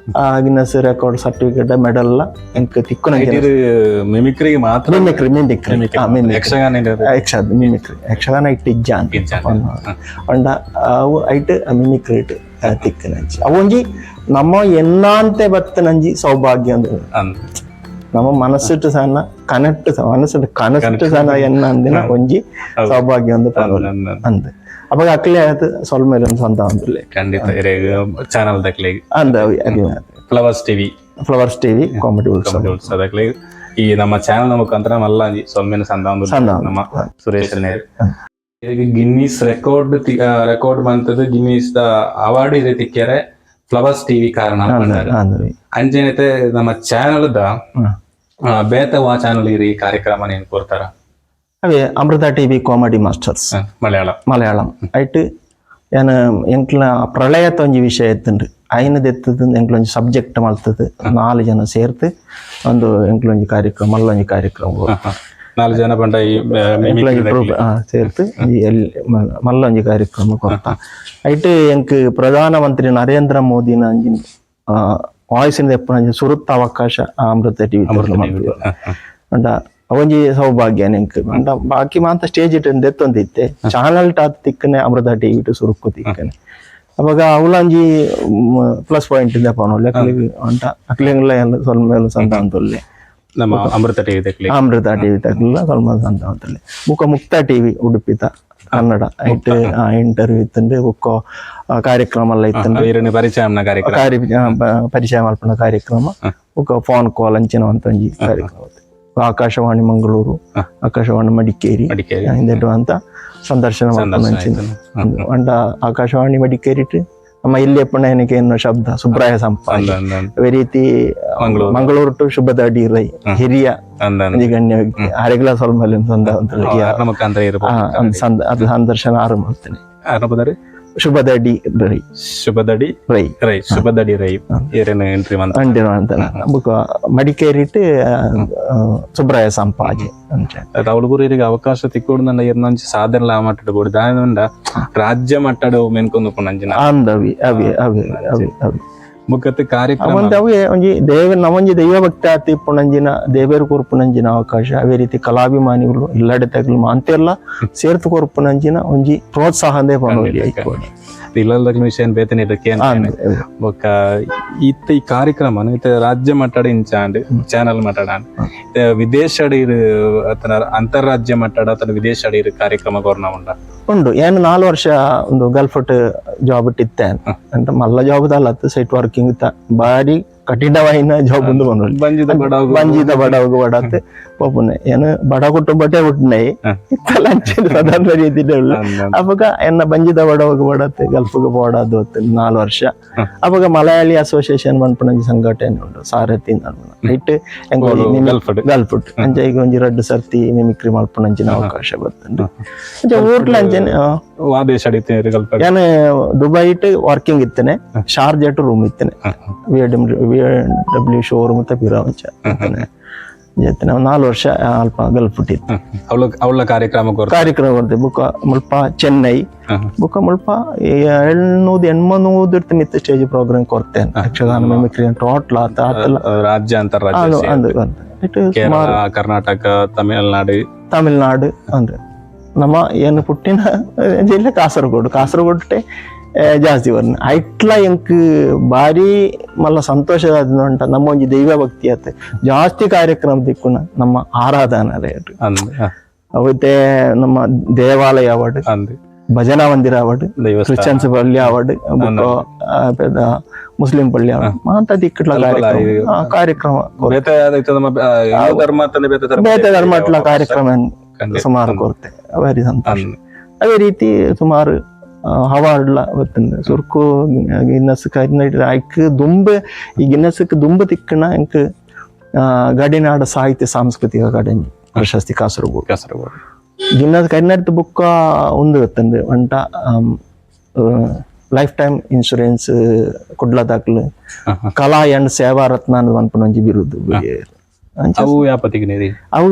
ಗಿನ್ನಸ್ ರೆಕಾರ್ಡ್ ಸರ್ಟಿಫಿಕೇಟ್ ಮೆಡಲ್ ಎಂಕ್ ತಿಕ್ಕುನ ಮಿಮಿಕ್ರಿಗೆ ಮಾತ್ರ ಯಕ್ಷಗಾನ ಇಟ್ಟು ಇಜ್ಜ ಅಂತ ಪಂಡ ಅವು ಐಟ್ ಮಿಮಿಕ್ರಿ ಇಟ್ಟು ತಿಕ್ಕನಂಚಿ ಅವೊಂಜಿ ನಮ್ಮ ಎನ್ನಾಂತೆ ಬತ್ತನಂಜಿ ಸೌಭಾಗ್ಯ ಅಂದ್ರೆ ನಮ್ಮ ಮನಸ್ಸಿಟ್ಟು ಸಣ್ಣ ಕನೆಕ್ಟ್ ಮನಸ್ಸಿಟ್ಟು ಕನೆಕ್ಟ್ ಸಣ್ಣ ಎನ್ನ ಅಂದಿನ ಒಂಜಿ ಸೌಭಾಗ್ಯ ಒಂದು ಅಂದ ಅವಾಗ ಅಕ್ಲೆ ಆಯ್ತು ಸ್ವಲ್ಪ ಮೇಲೆ ಒಂದು ಸ್ವಂತ ಅಂದ್ರಲ್ಲ ಖಂಡಿತ ಚಾನಲ್ ದಕ್ಲೆಗೆ ಅಂದ ಫ್ಲವರ್ಸ್ ಟಿವಿ ಕಾಮಿಡಿ ಉತ್ಸವ ಈ ನಮ್ಮ ಚಾನಲ್ ಮುಖಾಂತರ ಮಲ್ಲ ಸೊಮ್ಮೆನ ಸಂದ ನಮ್ಮ ಸುರೇಶ್ ಗಿನ್ನಿಸ್ ರೆಕಾರ್ಡ್ ಬಂತದ್ದು ಗಿನ್ನಿಸ್ ಅವಾರ್ಡ್ ಇದೆ ತಿಕ್ಕ್ಯಾರೆ ಫ್ಲವರ್ಸ್ ಟಿವಿ ಕಾರಣ ಅಂಜೇನೈತೆ ನಮ್ಮ ಚಾನಲ್ ಬೇತವಾ ಚಾನಲ್ ಈ ಕಾರ್ಯಕ್ರಮ ಏನ್ ಕೊಡ್ತಾರ ಅವೇ ಅಮೃತ ಟಿವಿ ಕಾಮಿಡಿ ಮಾಸ್ಟರ್ಸ್ ಮಲಯಾಳಂ ಐಟ್ ಏನ ಎಂಕ್ಲ ಪ್ರಳಯದ ಒಂಜಿ ವಿಷಯ ಎತ್ತುಂಡು ಐನದ ಎತ್ತದ ಎಂಕ್ಲೊಂಜಿ ಸಬ್ಜೆಕ್ಟ್ ಮಲ್ತದ 4 ಜನ ಸೇರ್ತು ಒಂದು ಎಂಕ್ಲೊಂಜಿ ಕಾರ್ಯಕ್ರಮ ಮಲ್ಲೊಂಜಿ ಕಾರ್ಯಕ್ರಮ 4 ಜನ ಬಂಡ ಸೇರ್ತು ಮಲ್ಲೊಂಜಿ ಕಾರ್ಯಕ್ರಮ ಕೊಡ್ತಾ ಐಟ್ ಎಂಕ್ ಪ್ರಧಾನಮಂತ್ರಿ ನರೇಂದ್ರ ಮೋದಿನ ಅಂಜಿನ ವಾಯ್ಸಿನ ಎಪ್ಪನ ಸುರುತ್ತ ಅವಕಾಶ ಅಮೃತ ಟಿವಿ ಅಂಡ ಅವೊಂಜಿ ಸೌಭಾಗ್ಯ ನೆಂಕ್ ಅಂಡ ಬಾಕಿ ಮಾಂತ ಸ್ಟೇಜ್ ಇಟ್ಟು ದೆತ್ತೊಂದಿತ್ತೆ ಚಾನಲ್ ಟಾತ್ ತಿಕ್ಕನೆ ಅಮೃತ ಟಿವಿ ಇಟ್ಟು ಸುರುಕ್ಕು ತಿಕ್ಕನೆ ಅವಾಗ ಅವಳಂಜಿ ಪ್ಲಸ್ ಪಾಯಿಂಟ್ ಇದೆ ಪನೋಲ್ಲೆ ಅಕ್ಲಿಗೆ ಅಂಟ ಅಕ್ಲಿಗೆಲ್ಲ ಸ್ವಲ್ಪ ಸಂತ ಅಂತೊಲ್ಲೆ ನಮ್ಮ ಅಮೃತ ಟಿವಿ ತಕ್ಲಿಲ್ಲ ಸ್ವಲ್ಪ ಸಂತ ಅಂತೊಲ್ಲೆ ಮುಕ್ತ ಟಿವಿ ಉಡುಪಿತ ಕನ್ನಡ ಐಟ್ ಇಂಟರ್ವ್ಯೂ ಇತ್ತಂಡು ಬುಕ್ಕ ಕಾರ್ಯಕ್ರಮ ಎಲ್ಲ ಇತ್ತಂಡು ಪರಿಚಯ ಮಲ್ಪನ ಕಾರ್ಯಕ್ರಮ ಬುಕ್ಕ ಫೋನ್ ಕಾಲ್ ಅಂಚಿನ ಒಂಜಿ ಕಾರ್ಯಕ್ರಮ ಆಕಾಶವಾಣಿ ಮಂಗಳೂರು, ಆಕಾಶವಾಣಿ ಮಡಿಕೇರಿ ಇಂದೆಟ್ಟು ಅಂತ ಸಂದರ್ಶನ ಅಂಡ ಆಕಾಶವಾಣಿ ಮಡಿಕೇರಿ ನಮ್ಮ ಇಲ್ಲಿ ಎಪ್ಪಣೆನಕ್ಕೆ ಎನ್ನೋ ಶಬ್ದ ಸುಬ್ರಾಯ ಸಂಪಾಜಿ ಅದೇ ರೀತಿ ಮಂಗಳೂರು ಟು ಶುಭದಾಡಿ ರೈ ಹಿರಿಯ ಗಣ್ಯ ವ್ಯಕ್ತಿ ಅರೆಗ್ಲ ಸೊಲ್ಮಲ್ಲಿ ಅದು ಸಂದರ್ಶನ ಆರಂಭ ಮಾಡ್ತೇನೆ. ಶುಭದಡಿ ರೈ ಬುಕ್ಕ ಮಡಿಕೇರಿಟ್ ಸುಬ್ರಾಯ ಸಂಪಾಜಿ ಅವಳಿಗೆ ಅವಕಾಶ ತಿಕ್ಕೋಡು ಇರ್ನಂಚಿ ಸಾಧನೆ ಮಾತಾಡಬಹುದು ದಾಯನಂಡ ರಾಜ್ಯ ಮಟ್ಟದ ಮೆನ್ಕೊಂಡು ಅಂದವಿ ಅವಿ ಅವಿ ಅವಿ ಅವಿ ಮುಖತ್ ಕಾರ್ಯಕ್ರಮ ಅವೇ ಒಂಜಿ ನಮ್ಮೊಂಜಿ ದೈವ ಭಕ್ತಿ ಆತಿ ಪುಣಂಜಿನ ದೇವೇರು ಕೊರ್ಪುನಂಜಿನ ಅವಕಾಶ ಅವೇ ರೀತಿ ಕಲಾಭಿಮಾನಿಗಳು ಎಲ್ಲಡೆ ತಗಲು ಅಂತೆಲ್ಲ ಸೇರ್ತು ಕೊರ್ಪುನಂಜಿನ ಒಂಜಿ ಪ್ರೋತ್ಸಾಹದೇ ಪಣೋಲಿ ಐಕೋಡಿ ಇಲ್ಲದ ವಿಷಯ ಬೇತನೆ ಬೊಕ್ಕ ಇತ್ತ ಈ ಕಾರ್ಯಕ್ರಮ ರಾಜ್ಯ ಮಟ್ಟದ ಇಂಚಾಂಡ್ ಚಾನಲ್ ಮಟ್ಟಡ ವಿದೇಶ ಅಂತಾರಾಜ್ಯ ಮಟ್ಟದ ಅಥವಾ ವಿದೇಶ ಕಾರ್ಯಕ್ರಮ ಕೊರ್ನ ಉಂಡು ಏನು 4 ವರ್ಷ ಒಂದು ಗಲ್ಫ್ ಜಾಬ್ ಇಟ್ಟಿತ್ತೆ ಅಂತ ಮಲ್ಲ ಜಾಬ್ ಅಲ್ಲತ್ತು ಸೈಟ್ ವರ್ಕಿಂಗ್ ಬಾರಿ ಕಠಿಣವಾಯಿನ ಜಾಬ್ ಒಂದು ಬಂಜಿದ ಬಡವಗ ಬಡತ್ತೆ ಪೋಪುನೆ ಏನು ಬಡ ಕುಟುಂಬಟೇ ಹುಟ್ಟಿನೈ ಇತ್ತಲ್ಲ ಸಾಧಾರಣ ರೀತಿಯಲ್ಲಿ ಉಳ್ಳ ಅವಾಗ ಎನ್ನ ಬಂಜಿದ ಬಡವಗ ಬಡತ್ತೆ ಗಲ್ಫ್ಗೆ ಬೋಡಾದು 4 ವರ್ಷ ಅವಾಗ ಮಲಯಾಳಿ ಅಸೋಸಿಯೇಷನ್ ಮನ್ಪುಣಂಜಿ ಸಂಘಟನೆ ಉಂಟು ಸಾರಥಿ ರೈಟ್ ಗಲ್ಫ್ ಅಂಚ ಈಗ ಒಂಜಿ 2 ಸರ್ತಿ ಮಿಮಿಕ್ರಿ ಮಲ್ಪುಣಂಚಿನ ಅವಕಾಶ ಬರ್ತುಂಡು ಊರ್ಲ ಅಂಚನೆ ನಾನು ದುಬೈಟ್ ವರ್ಕಿಂಗ್ ಇತ್ತೇನೆ ಶಾರ್ಜಾಟ್ ರೂಮ್ ಇತ್ತೇನೆ VW ಶೋರೂಮ್ ಪಿರಾವಂಚ 4 ವರ್ಷ ಅಲ್ಪ ಗಲ್ಫ್ ಇತ್ತು ಅವಳ ಕಾರ್ಯಕ್ರಮ ಕೊಡ್ತೆ ಬುಕ್ಕ ಮುಲ್ಪ ಚೆನ್ನೈ ಬುಕ್ಕ ಮುಲ್ಪ 700-800 ಮಿತ್ತ ಸ್ಟೇಜ್ ಪ್ರೋಗ್ರಾಮ್ ಕೊಡ್ತೇನೆ ಯಕ್ಷಗಾನ ಮಿಮಿಕ್ರಿ ಟೋಟಲ್ ರಾಜ್ಯ ಕರ್ನಾಟಕ ತಮಿಳ್ನಾಡು ಅಂದ್ರೆ ನಮ್ಮ ಏನು ಪುಟ್ಟಿನ ಜಿಲ್ಲೆ ಕಾಸರಗೋಡು ಜಾಸ್ತಿ ಬರ್ನ ಐಟ್ಲ ಎಂಕ್ ಬಾರಿ ಮಲ್ಲ ಸಂತೋಷದ ಉಂಟ ನಮ್ಮ ಒಂಜಿ ದೈವ ಭಕ್ತಿ ಆತ ಜಾಸ್ತಿ ಕಾರ್ಯಕ್ರಮ ದಿಕ್ಕುನ ನಮ್ಮ ಆರಾಧನಾಲಯ ಅವತ್ತೆ ನಮ್ಮ ದೇವಾಲಯ ಅವಾರ್ಡ್ ಭಜನಾ ಮಂದಿರ ಅವಾರ್ಡ್ ಕ್ರಿಶ್ಚಿಯನ್ಸ್ ಪಳ್ಳಿ ಅವಾರ್ಡ್ ಪೆದ್ದ ಮುಸ್ಲಿಂ ಪಳ್ಳಿ ಅವಾರ್ಡ್ ಮಾತ ದಿಕ್ಕಟ್ಲ ಕಾರ್ಯಕ್ರಮ ಬೇತೆ ಧರ್ಮ ಕಾರ್ಯಕ್ರಮ ಸುಮಾರು ಕೊರತೆ ಬಾರಿ ಸಂತೋಷ ಅದೇ ರೀತಿ ಸುಮಾರು ಅವಾರ್ಡ್ಲ ಬರ್ತಂದೆ ಸುರ್ಕು ಗಿನ್ನಸ್ ಐಕ್ ದುಂಬೆ ಈ ಗಿನ್ನಸ್ಕ್ ದುಂಬ ತಿಕ್ಕಣ ಎಂಕ್ ಗಡಿನಾಡ ಸಾಹಿತ್ಯ ಸಾಂಸ್ಕೃತಿಕ ಅಕಾಡೆಮಿ ಪ್ರಶಸ್ತಿ ಕಾಸರಗೋಡು ಗಿನ್ನಸ್ ಕರ್ನಾಟಕ ಬುಕ್ಕ ಒಂದು ಬರ್ತಂದೆ ಒಂಟ ಲೈಫ್ ಟೈಮ್ ಇನ್ಶೂರೆನ್ಸ್ ಕುಡ್ಲ ದಾಖಲೆ ಕಲಾ ಅಂಡ್ ಸೇವಾ ರತ್ನ ಅನ್ನೋದು ಅನ್ಪೊಂಜಿ ಬಿರುದು ಅವು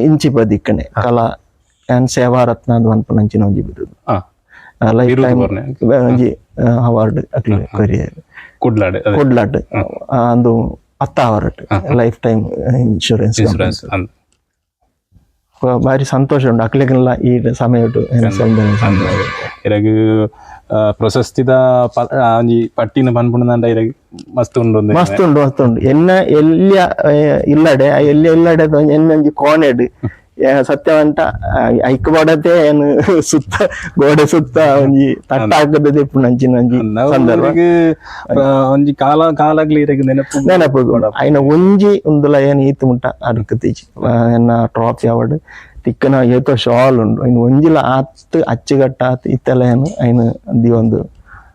ಇಂಚಿಪ ದಿಕ್ಕನೆ ಕಲಾ ಅಂಡ್ ಸೇವಾ ರತ್ನ ಅನ್ನೋದು ಅನ್ಪೊಂಜಿನ ಒಂಜಿ ಬಿರುದು ಲೈಫ್ ಟೈಮ್ ಒಂಜಿ ಅವಾರ್ಡ್ ಕುಡ್ಲಾಡ್ ಅಂದು 10 ಅವಾರ್ಡ್ ಲೈಫ್ ಟೈಮ್ ಇನ್ಶೂರೆನ್ಸ್ ಬಾರಿ ಸಂತೋಷ ಉಂಟು ಅಕ್ಲೆಗೆಲ್ಲ ಈ ಸಮಯ ಪ್ರಶಸ್ತಿದ ಪಟ್ಟಿನ ಪನ್ಪುಂಡ ಮಸ್ತ್ ಉಂಡು ಎನ್ನ ಎಲ್ಲಿ ಇಲ್ಲಡೆ ಎನ್ನೊಂಜಿ ಕೋಣೆಡ್ ಸತ್ಯವಂತ ಐಕ್ ಬಡತೆ ಏನು ಸುತ್ತ ಗೋಡೆ ಸುತ್ತ ಒಂಜಿ ತಟ್ಟ ಹಾಕದ ನಂಜಿ ಸಂದರ್ಭ ಒಂಜಿ ಕಾಲಾಗ್ಲಿ ನೆನಪು ಆಯ್ನ ಒಂಜಿ ಉಂದುಲ ಏನು ಈತ್ ಮುಟ್ಟ ಅಡ್ಕತೀಚಿ ಎನ್ನ ಟ್ರಾಫಿ ಅವಾರ್ಡ್ ತಿಕ್ಕನ ಏತೋ ಶಾಲ್ ಉಂಡು ಇನ್ನು ಒಂಜಿಲ ಆತ್ ಅಚ್ಚುಗಟ್ಟ ಆತ್ ಇತ್ತೆಲ್ಲ ಏನು ಐನು ದಿವೊಂದು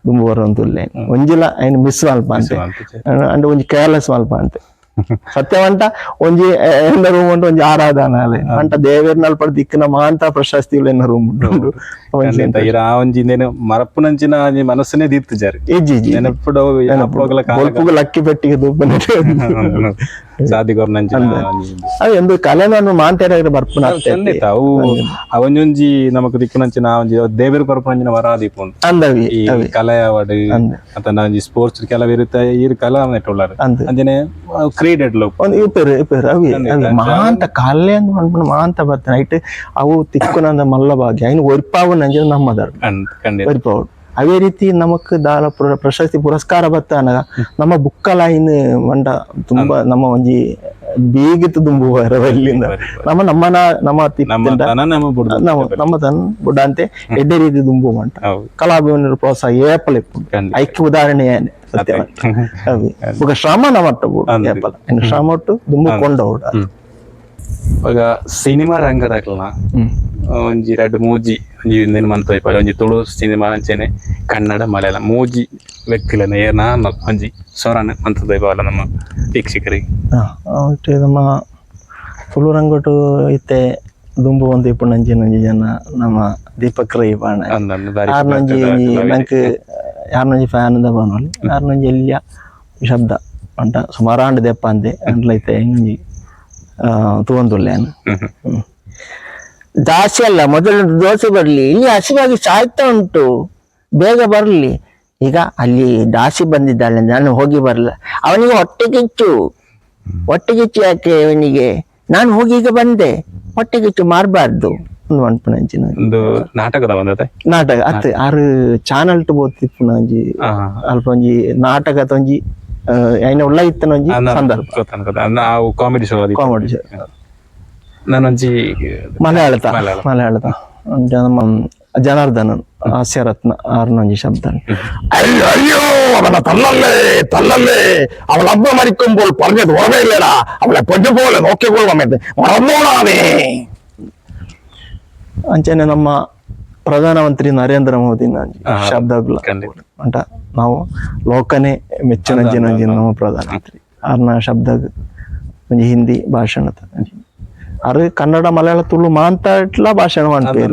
ದುಂಬು ಬರುವಂತುಲ್ಲೆ ಒಂಜಿಲ ಐನು ಮಿಸ್ ಮಲ್ಪ ಅಂತೆ ಅಂಡ್ ಒಂಜಿ ಕೇರ್ಲೆಸ್ ಮಲ್ಪ ಅಂತೆ ಸತ್ಯವಂತ ಒಂಜಿ ಎನ್ನ ರೂಮ್ ಉಂಟು ಒಂಜಿ ಆರಾಧನಾಲಯ ಅಂಟ ದೇವೇರ್ ನಲ್ಪಡ ದಿಕ್ಕಿನ ಮಾಂತ ಪ್ರಶಸ್ತಿ ಎನ್ನ ರೂಮ್ ಉಂಟು ಮರಪ್ಪುನಂಚಿನ ಮನಸ್ಸನ್ನೇ ದೀರ್ತು ಜಾರಿ ಲಕ್ಕಿ ಪೆಟ್ಟಿಗೆ ಅದು ಎಂದು ಕಲೆನ ಮಾಂತೇರ ಬರ್ಪುನ ಅವು ಅವನೊಂಜಿ ನಮಕ್ ದಿಕ್ಕುನಂಚಿನ ದೇವೇರ್ ಬರ್ಪುನಂಚಿನ ವರಾದೀಪ ಅಂದವಿ ಕಲೆ ಅವಾರ್ಡ್ ಅತನ ಸ್ಪೋರ್ಟ್ಸ್ ಕೆಲವಿರುತ್ತೆ ಈ ಕಲಾ ನೆಟ್ಟುಳ್ಳಾರು ಅಂಜನೆ ಕ್ರೀಡೆಡ್ ಮಾಂತ ಕಲೆ ಅಂತ ಮಾಡ್ಬಿಟ್ಟು ಮಾಂತ ಬರ್ತಾನೆ ಐಟ್ ಅವು ತಿಕ್ಕುನಂದ ಮಲ್ಲ ಭಾಗ್ಯ ಐನು ಒರ್ಪಾವು ನಂಜ ನಮ್ಮದರ್ ಒರ್ಪಾವು ಅವೇ ರೀತಿ ನಮಕ್ ದಾಲ ಪ್ರಶಸ್ತಿ ಪುರಸ್ಕಾರ ಬತ್ತಾನ ನಮ್ಮ ಬುಕ್ಕಲ ಐನ್ ಮಂಡ ತುಂಬಾ ನಮ್ಮ ಒಂಜಿ ಬೀಗಿತ್ತು ದುಂಬು ರವಲ್ಲಿಂದ ನಮ್ಮ ತನ ಬುಡ್ಡ ಅಂತೆ ಎಡ್ಡೆ ರೀತಿ ದುಂಬು ಮಂಟ ಕಲಾಭಿಮಾನ ಪ್ರೋತ್ಸಾಹ ಏಪಲ್ ಐಕ್ಯ ಉದಾಹರಣೆ ಏನೆ ಸತ್ಯ ಶ್ರಮ ನಮಟ್ಟ ಏಪಲ್ ಶ್ರಮ ಒಟ್ಟು ದುಂಬು ಕೊಂಡ ಇವಾಗ ಸಿನಿಮಾ ರಂಗದಾಗಲ್ಲ ಒಂಜಿ 2-3 ಒಂಜಿ ಇಂದಿನ ಮಂತ್ ಇಪ್ಪ ಒಂಜಿ ತುಳು ಸಿನಿಮಾ ಅಂಚೆನೆ ಕನ್ನಡ ಮಲಯಾಳ 3 ವ್ಯಕ್ತಿಗಳನ್ನ ಏನ ಒಂಜಿ ಸ್ವರನ ಮಂತದ ಇಪ್ಪಲ್ಲ ನಮ್ಮ ವೀಕ್ಷಕರಿಗೆ. ಒಟ್ಟು ನಮ್ಮ ತುಳು ರಂಗೋಟು ಇತ್ತೆ ದುಂಬು ಒಂದು ಇಪ್ಪು ನಂಜಿ ಜನ ನಮ್ಮ ದೀಪಕ್ ರೈ ಬಾಣ ಆರ್ನೊಂಜಿ ನಂಗೆ ಯಾರ್ನೊಂಜಿ ಫ್ಯಾನ್ ಇಂದ ಬಾನೋಲಿ ಆರ್ನೊಂಜಿ ಎಲ್ಲಿಯ ಶಬ್ದ ಅಂಟ ಸುಮಾರಾಂಡ್ ದೆಪ್ಪ ಅಂತೆ ಅಂಟ್ಲೈತೆ ಹಿಂಗಿ ತಗೊಂದುಲ್ಲೇನು. ಜಾಸ್ತಿ ಅಲ್ಲ, ಮೊದಲು ದೋಸೆ ಬರ್ಲಿ, ಇಲ್ಲಿ ಹಸಿವಾಗಿ ಸಾಯ್ತಾ ಉಂಟು, ಬೇಗ ಬರ್ಲಿ. ಈಗ ಅಲ್ಲಿ ದಾಸಿ ಬಂದಿದ್ದಾಳೆ, ನಾನು ಹೋಗಿ ಬರಲ್ಲ. ಅವನಿಗೆ ಹೊಟ್ಟೆ ಕಿಚ್ಚು ಯಾಕೆ ಅವನಿಗೆ? ನಾನು ಹೋಗಿ ಈಗ ಬಂದೆ, ಹೊಟ್ಟೆ ಕಿಚ್ಚು ಮಾರಬಾರ್ದು. ಒಂದು ಮನ್ಪುನಂಚಿನ ಒಂದು ನಾಟಕದ ಬಂದತೆ ನಾಟಕ ಅತ್ತೆ ಆರು ಚಾನಲ್ ಟು ಬೋತಿಪ್ಪುನಂಜಿ ಅಲ್ಪ ಒಂಜಿ ನಾಟಕ ತೊಂಜಿ ಐನ ಉಳ್ಳ ಇತ್ತನೊಂಜಿ ಸಂದರ್ಭ ಕಾಮಿಡಿ ಶೋ ನಾನೊಂಜಿ ಮಲಯಾಳದ ನಮ್ಮ ಜನಾರ್ದನನ್ ಹಾಸ್ಯರತ್ನ ಆರ್ನೊಂಜಿ ಶಬ್ದ ಅಯ್ಯೋ ಅವನ ತಲ್ಲಲ್ಲೇ ಅವಳ ಹಬ್ಬ ಮರಿಕೊಂಬೋಳು ಪರ್ಜೆದು ಹೊರಗೆ ಇಲ್ಲಡ ಅವಳ ಪೊಜ್ಜು പോലെ നോക്കിക്കൊള്ളാമേ മറന്നോളാമേ. ಅಂಚನೆ ನಮ್ಮ ಪ್ರಧಾನಮಂತ್ರಿ ನರೇಂದ್ರ ಮೋದಿ ಶಬ್ದಗಳು ಅಂಟ ನಾವು ಲೋಕನೇ ಮೆಚ್ಚಿನಂಜಿ ನಮ್ಮ ಪ್ರಧಾನಮಂತ್ರಿ ಆರ್ನ ಶಬ್ದ ಒಂಜಿ ಹಿಂದಿ ಭಾಷಣ ಅರೆ ಕನ್ನಡ ಮಲಯಾಳ ತುಳು ಮಾತಾಡ್ಲ ಭಾಷಣ ಮಾಡ್ತಾರೆ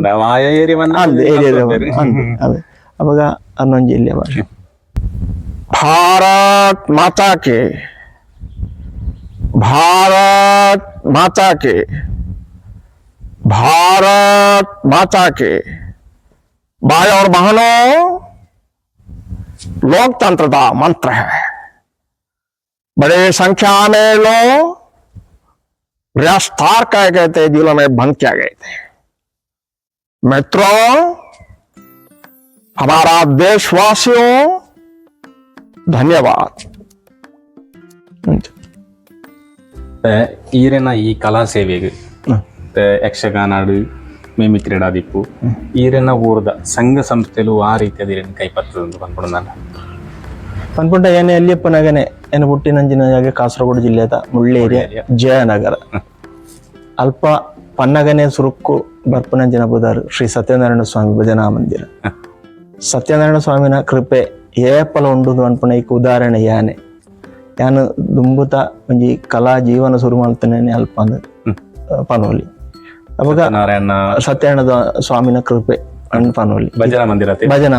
ಅವಾಗ ಅನ್ನೊಂಜಿ ಇಲ್ಲಿಯ ಭಾಷೆ. ಭಾರತ್ ಮಾತಾ ಕೆ, ಭಾರತ್ ಮಾತಾ ಕೆ, भारत माता के। भाई और बहनों, लोकतंत्र का मंत्र है। बड़े संख्या में लोग रियास्तार कह गए थे, जिलों में बंद किया गए थे। मित्रों, हमारा देशवासियों, धन्यवाद. ಈರೇನ ಈ ಕಲಾ ಸೇವೆಗೆ ಯಕ್ಷಗಾನಾಡು ಮಿಮಿಕ್ರಿ ಆದಿಪ್ಪು ಈರೇನ ಊರದ ಸಂಘ ಸಂಸ್ಥೆಲು ಆ ರೀತಿಯ ಕೈಪತ್ತದಂತ ಬಂದ್ಬಿಡು ನಾನು ಪನ್ಪುಂಡ ಏನೇ ಎಲ್ಲಿಯಪ್ಪನಾಗನೆ ಏನು ಹುಟ್ಟಿನಂಜಿನ ಜಾಗ ಕಾಸರಗೋಡು ಜಿಲ್ಲೆದ ಮುಳ್ಳೇರಿಯ ಜಯನಗರ ಅಲ್ಪ ಪನ್ನಗನೆ ಸುರುಕ್ಕು ಬರ್ಪನಂಜಿನ ಬುಧಾರು ಶ್ರೀ ಸತ್ಯನಾರಾಯಣ ಸ್ವಾಮಿ ಭಜನಾ ಮಂದಿರ. ಸತ್ಯನಾರಾಯಣ ಸ್ವಾಮಿನ ಕೃಪೆ ಏಪಲ ಉಂಡುದು ಅನ್ಪುಣ ಈಗ ಉದಾಹರಣೆ ಯಾನೆ ಯಾನು ದುಂಬುತ ಒಂಜಿ ಕಲಾ ಜೀವನ ಶುರು ಮಾಡ್ತಾನೆ ಅಲ್ಪ ಅಂದ್ ಪನೋಲಿ ಅವಾಗ ಸತ್ಯನಾರಾಯಣ ಸ್ವಾಮಿನ ಕೃಪೆ ಅನ್ಪನೋಲಿ ಭಜನಾ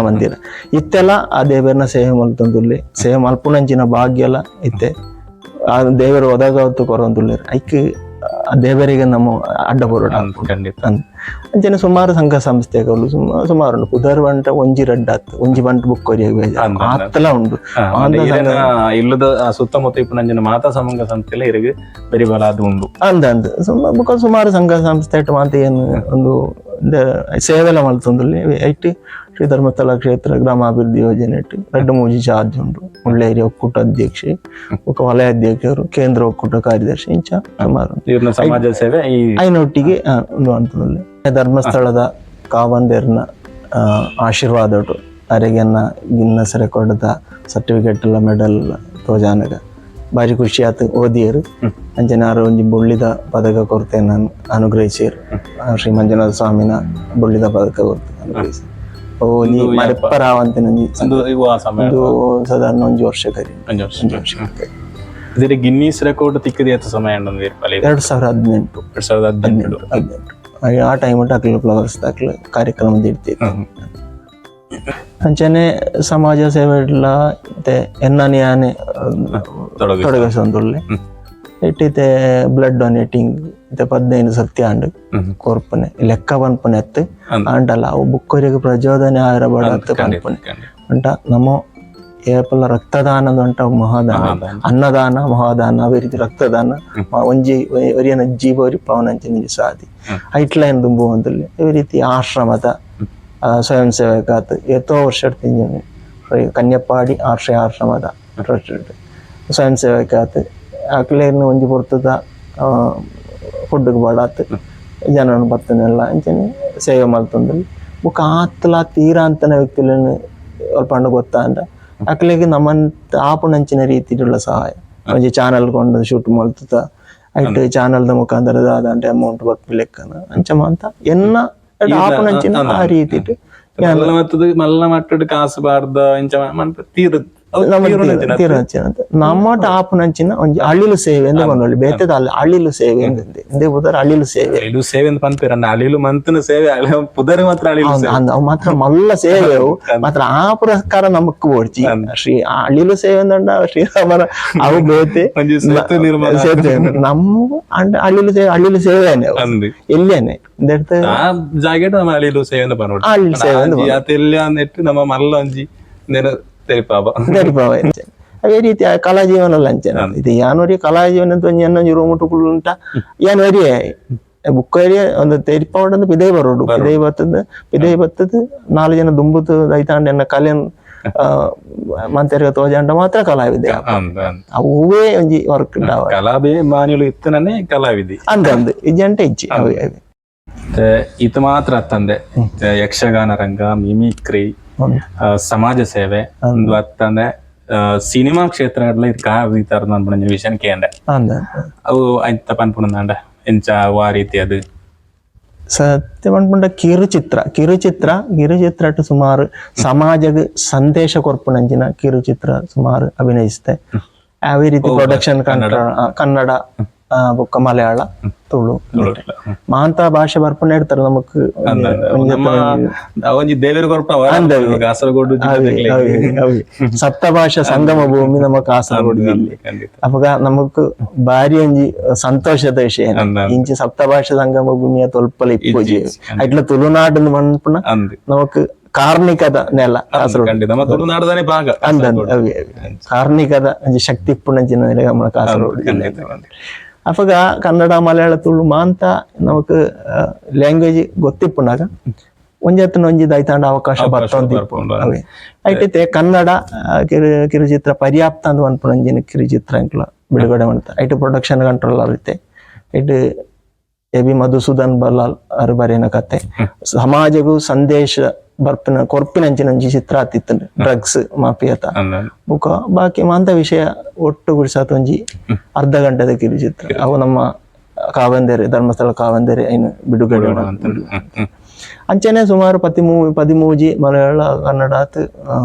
ಮಂದಿರ ಇತ್ತೆಲ್ಲ ಆ ದೇವರನ್ನ ಸೇವೆ ಮಲ್ತಂದುಲ್ಲೆ ಸೇವೆ ಮಲ್ಪುನಂಚಿನ ಭಾಗ್ಯ ಎಲ್ಲ ಇತ್ತೆ ಆ ದೇವರು ಒದಗಾವತ್ತು ಕೊರಂದುಲ್ಲೆ ಐಕ್ ಆ ದೇವರಿಗೆ ನಮ್ಮ ಅಡ್ಡ ಬರೋಣ ಅಂಚನೆ ಸುಮಾರು ಸಂಘ ಸಂಸ್ಥೆಗಳು ಸುಮಾರು ಪುದರ್ ಬಂಟ ಒಂಜಿ ರಡ್ಡಾತ್ ಒಂಜಿ ಬಂಟ ಬುಕ್ ಕೊರಿಯಾಗ ಆತಲ ಉಂಡು ಇಲ್ಲದ ಸುತ್ತಮುತ್ತ ಇಪ್ಪು ಮಾತಾ ಸಂಘ ಸಂಸ್ಥೆ ಇರಿಗೆ ಬೆರಿ ಬಲ ಅದು ಉಂಡು ಅಂದ ಸುಮಾರು ಸಂಘ ಸಂಸ್ಥೆ ಮಾತ ಏನು ಒಂದು ಸೇವೆಲ್ಲ ಮಲ್ತೊಂದುಲ್ಲೆ ಐಟಿ ಶ್ರೀ ಧರ್ಮಸ್ಥಳ ಕ್ಷೇತ್ರ ಗ್ರಾಮಾಭಿವೃದ್ಧಿ ಯೋಜನೆ 2-3 ಚಾರ್ಜ್ ಉಂಟು ಮುಳ್ಳೇರಿ ಒಕ್ಕೂಟ ಅಧ್ಯಕ್ಷೆ ఒక ವಲಯ ಅಧ್ಯಕ್ಷರು ಕೇಂದ್ರ ಒಕ್ಕೂಟ ಕಾರ್ಯದರ್ಶಿ ಇಂಚ ಸುಮಾರು ಸಮಾಜ ಸೇವೆ ಐನೊಟ್ಟಿಗೆ ಒಂದು ಅಂತಂದ್ರೆ ಧರ್ಮಸ್ಥಳದ ಕಾವಂದೇರ್ನ ಆಶೀರ್ವಾದ ಅರೆಗೆನ್ನ ಗಿನ್ನಸ್ ರೆಕಾರ್ಡ್ದ ಸರ್ಟಿಫಿಕೇಟ್ ಎಲ್ಲ ಮೆಡಲ್ ತೋಜಾನಗ ಬಾರಿ ಖುಷಿ ಆಯ್ತು ಓದಿಯರು ಅಂಚನೆ ಆರು ಒಂಜಿ ಬುಳ್ಳಿದ ಪದಕ ಕೊರತೆ ನಾನು ಅನುಗ್ರಹಿಸಿರು ಶ್ರೀ ಮಂಜುನಾಥ ಸ್ವಾಮಿನ ಬುಳ್ಳಿದ ಪದಕ ಕೊರತೆ ಅನುಗ್ರಹಿಸಿ ನೀ ಮರೆಪ್ಪರಾವಂತೆ ಒಂದು ಸಾಧಾರಣ 1 ವರ್ಷ ಕರಿ ಗಿನ್ನೀಸ್ ರೆಕಾರ್ಡ್ ತಿಕ್ಕದಿ ಸಮಯ 2018 ಆ ಟೈಮ್ ಅಕ್ಲು ಫ್ಲವರ್ಸ್ ದಾಖಲೆ ಕಾರ್ಯಕ್ರಮ ಇರ್ತಿತ್ತು ಅಂಚನೆ ಸಮಾಜ ಸೇವೆ ಎಲ್ಲ ಎನ್ನಾನೆ ಆನೆ ತೊಡಗಿಸೊಂದುಲ್ಲೆ ಇಟ್ಟಿತೆ ಬ್ಲಡ್ ಡೊನೇಟಿಂಗ್ 15 ಸತ್ಯಾಂಡ್ ಕೊರ್ಪನೆ ಲೆಕ್ಕ ಪನ್ಪನೆ ಎತ್ತು ಅಂಟಲ್ಲ ಅವು ಬುಕ್ಕರಿಗೆ ಪ್ರಚೋದನೆ ಆರಬಾಡತ್ತು ಪನ್ಪನೆ ಅಂಟ ನಮ್ಮ ಏಪಲ ರಕ್ತದಾನದ ಅಂಟ ಮಹಾದಾನ ಅನ್ನದಾನ ಮಹಾದಾನ ಅವೇ ರೀತಿ ರಕ್ತದಾನ ಒಂಜಿ ಒರಿಯನ ಜೀವರಿ ಪವನಂಚೆ ನಿಜ ಸಾಧಿ ಐಟ್ಲೈನ್ ದುಂಬುವಂತಲ್ಲಿ ಈ ರೀತಿ ಆಶ್ರಮದ ಸ್ವಯಂ ಸೇವಕಾತ್ ಎಷ್ಟೋ ವರ್ಷ ಕನ್ಯಪಾಡಿ ಆಶ್ರಮದ ಸ್ವಯಂ ಸೇವಕಾತ್ ಅಕ್ಲೇರ್ನ ಒಂಜಿ ಪೊರ್ತದ ಫುಡ್ಗೆ ಬಾಡಾತ್ ಜನರನ್ನು ಬತ್ತನೆಲ್ಲ ಅಂಚನೆ ಸೇವೆ ಮಲ್ತಂದ್ರಲ್ಲಿ ಬುಕ್ ಆತ್ಲ ತೀರಾ ಅಂತನ ವ್ಯಕ್ತಿಗಳನ್ನು ಅಲ್ಪ ಗೊತ್ತಾ ಅಂದ ಅಕ್ಲೆಗೆ ನಮ್ಮಂತ ಆಪುನಂಚಿನ ರೀತಿയുള്ള ಸಹಾಯ ಒಂಜಿ ಚಾನಲ್ ಕೊಂಡು ಶೂಟ್ ಮಲ್ತದ ಐಟ್ ಚಾನಲ್ದ ಮುಖಾಂತರ ದಾದಂటే ಅಮೌಂಟ್ ಬರ್ಪು ಲೆಕ್ಕನ ಅಂಚಮಾಂತ ಎನ್ನ ಆಪುನಂಚಿನ ಆ ರೀತಿ ಮಲ್ಲ ಮಟ್ಟದ ಕಾಸು ಬಾರ್ದ ಇಂಚ ತೀರ ನಮ್ಮಟ ಆಪುನಂಚಿನ ಒಂಜಿ ಅಳಿಲು ಸೇವೆ ಎಂದೇ ಬಂದೊಳ್ಳಿ ಬೇತದ ಅಳಿಲು ಸೇವೆ ಎಂದೇ ಪುದರ್ ಅಳಿಲು ಸೇವೆ ಅಳಿಲು ಸೇವೆ ಅಂತ ಪನ್ಪೇರ ಅಳಿಲು ಮಂತನ ಸೇವೆ ಪುದರ್ ಮಾತ್ರ ಅಳಿಲು ಅವು ಮಾತ್ರ ಮಲ್ಲ ಸೇವೆ ಮಾತ್ರ ಆ ಪುರಸ್ಕಾರ ನಮಕ್ ಓಡ್ಚಿ ಶ್ರೀ ಅಳಿಲು ಸೇವೆ ಅಂದಂಡ ಶ್ರೀರಾಮರ ಅವು ಬೇತೆ ಸೇತುವೆ ನಮ್ಮ ಅಳಿಲು ಸೇವೆನೆ ಎಲ್ಲೇನೆ ಜಾಗೆಟ್ ನಮ್ಮ ಅಳಿಲು ಸೇವೆ ಅಂತ ಪನ್ಪಡ ಅಳಿಲು ಸೇವೆ ಅದೆಲ್ಲ ನೆಟ್ಟು ನಮ್ಮ ಮಲ್ಲ ಒಂಜಿ ತೆರಿಪಾಪ ಅದೇ ರೀತಿ ಕಲಾ ಜೀವನ ಅಂಚನ ಇದು ಯಾನೋರಿ ಕಲಾ ಜೀವನ ಅಂತ ಒಂಜಿ ರೂಮುಟುಕುಲು ಉಂಟ ಯಾನೋರಿ ಬುಕ್ಕೇರಿಯ ಒಂದು ತೆರಿಪಾವಡ ಪಿದೈ ಬರೋಡು ಪಿದೈ ಬತ್ತದ 4 ಜನ ದುಂಬುದು ದೈತಾಂಡ ಎನ್ನ ಕಲೆನ್ ಮಂತೆರ್ಗ ತೋಜಂಡ ಮಾತ್ರ ಕಲಾವಿದೆ ಅವೇ ಒಂಜಿ ವರ್ಕ್ ಕಲಾಬೇ ಮಾನಿಲು ಇತ್ತನೇ ಕಲಾವಿದೆ ಅಂದಂದು ಇಜಂಟ ಇಜ್ಜಿ ಇದು ಮಾತ್ರ ತಂದೆ ಯಕ್ಷಗಾನ ರಂಗ ಮಿಮಿಕ್ರಿ ಸಮಾಜ ಸೇವೆ ಒಂದು ಅತ್ತಂದ್ರೆ ಸಿನಿಮಾ ಕ್ಷೇತ್ರಗಳ್ಲ ಇದು ಕಾವಿತಾರ ಅನ್ಪುಣ ವಿಷಯ ಕೇಂದ್ರ ಅವು ಆಯ್ತ ಪನ್ಪುಣಂದ ಎಂಚ ಆ ರೀತಿ ಅದು ಸತ್ಯ ಪನ್ಪುಂಡ ಕಿರುಚಿತ್ರ ಸುಮಾರು ಸಮಾಜಗ್ ಸಂದೇಶ ಕೊರ್ಪುನಂಚಿನ ಕಿರುಚಿತ್ರ ಸುಮಾರು ಅಭಿನಯಿಸ್ತೆ ಯಾವ ರೀತಿ ಪ್ರೊಡಕ್ಷನ್ ಕನ್ನಡ ಬೊಕ್ಕ ಮಲಯಾಳ ತುಳು ಮಾಂತ ಭಾಷೆ ಬರ್ಪಣೆ ಇಡ್ತಾರೆ ನಮಕ್ ಸಪ್ತಭಾಷಾ ಸಂಗಮ ಭೂಮಿ ನಮ್ಮ ಕಾಸರಗೋಡು ಜಿಲ್ಲೆ ಅವಾಗ ನಮಕ್ ಬಾರಿ ಒಂಜಿ ಸಂತೋಷದ ವಿಷಯ ಇಂಚಿ ಸಪ್ತಭಾಷಾ ಸಂಗಮ ಭೂಮಿಯ ತೊಲ್ಪಲ ಇಪ್ಪೋಜಿ ಐಟ್ಲ ತುಳುನಾಡು ಮನ್ಪುನ ನಮಕ್ ಕಾರ್ಣಿಕದ ನೆಲ ಕಾಸರಗೋಡು ಕಾರ್ಣಿಕದ ಶಕ್ತಿ ಪುಣಂಚಿನ ನೆಲೆ ನಮ್ಮ ಕಾಸರಗೋಡು ಜಿಲ್ಲೆ ಅವಾಗ ಕನ್ನಡ ಮಲಯಾಳ ತುಳು ಮಾಂತ ನಮಕ್ ಲ್ಯಾಂಗ್ವೇಜ್ ಗೊತ್ತಿಪ್ಪುನಾಗ ಒಂಜತ್ತಿನ ಒಂಜಿ ದೈತಾಂಡ ಅವಕಾಶ ಬರ್ತವೆ ಐಟೈತೆ ಕನ್ನಡ ಕಿರುಚಿತ್ರ ಪರ್ಯಾಪ್ತ ಅಂತ ಅನ್ಪುನಂಜಿನ ಕಿರುಚಿತ್ರ ಅಂಕ್ಲ ಬಿಡುಗಡೆ ಮಾಡ್ತಾರೆ ಐಟು ಪ್ರೊಡಕ್ಷನ್ ಕಂಟ್ರೋಲ್ ಆಗುತ್ತೆ ಐಟು ಎಬಿ ಮಧುಸೂದನ್ ಬಲ್ಲಾಲ್ ಅವರು ಬರೆಯನ ಕತೆ ಸಮಾಜಗೂ ಸಂದೇಶ ಬರ್ಪಿನ ಕೊರ್ಪಿನಂಚಿನ ಒಂಜಿ ಚಿತ್ರ ಆತಿತ್ತು ಡ್ರಗ್ಸ್ ಮಾಫಿಯಾತ ಬುಕ್ಕ ಬಾಕಿ ಮಾಂತ ವಿಷಯ ಒಟ್ಟು ಗುಡಿಸಾತ ಒಂಜಿ ಅರ್ಧ ಗಂಟೆದ ಕಿರುಚಿತ್ರ ಅವು ನಮ್ಮ ಕಾವಂದೇರಿ ಧರ್ಮಸ್ಥಳ ಕಾವಂದೇರಿ ಐನು ಬಿಡುಗಡೆ ಅಂಚನೆ ಸುಮಾರು 13 ಮಲಯಾಳ ಕನ್ನಡಾತ್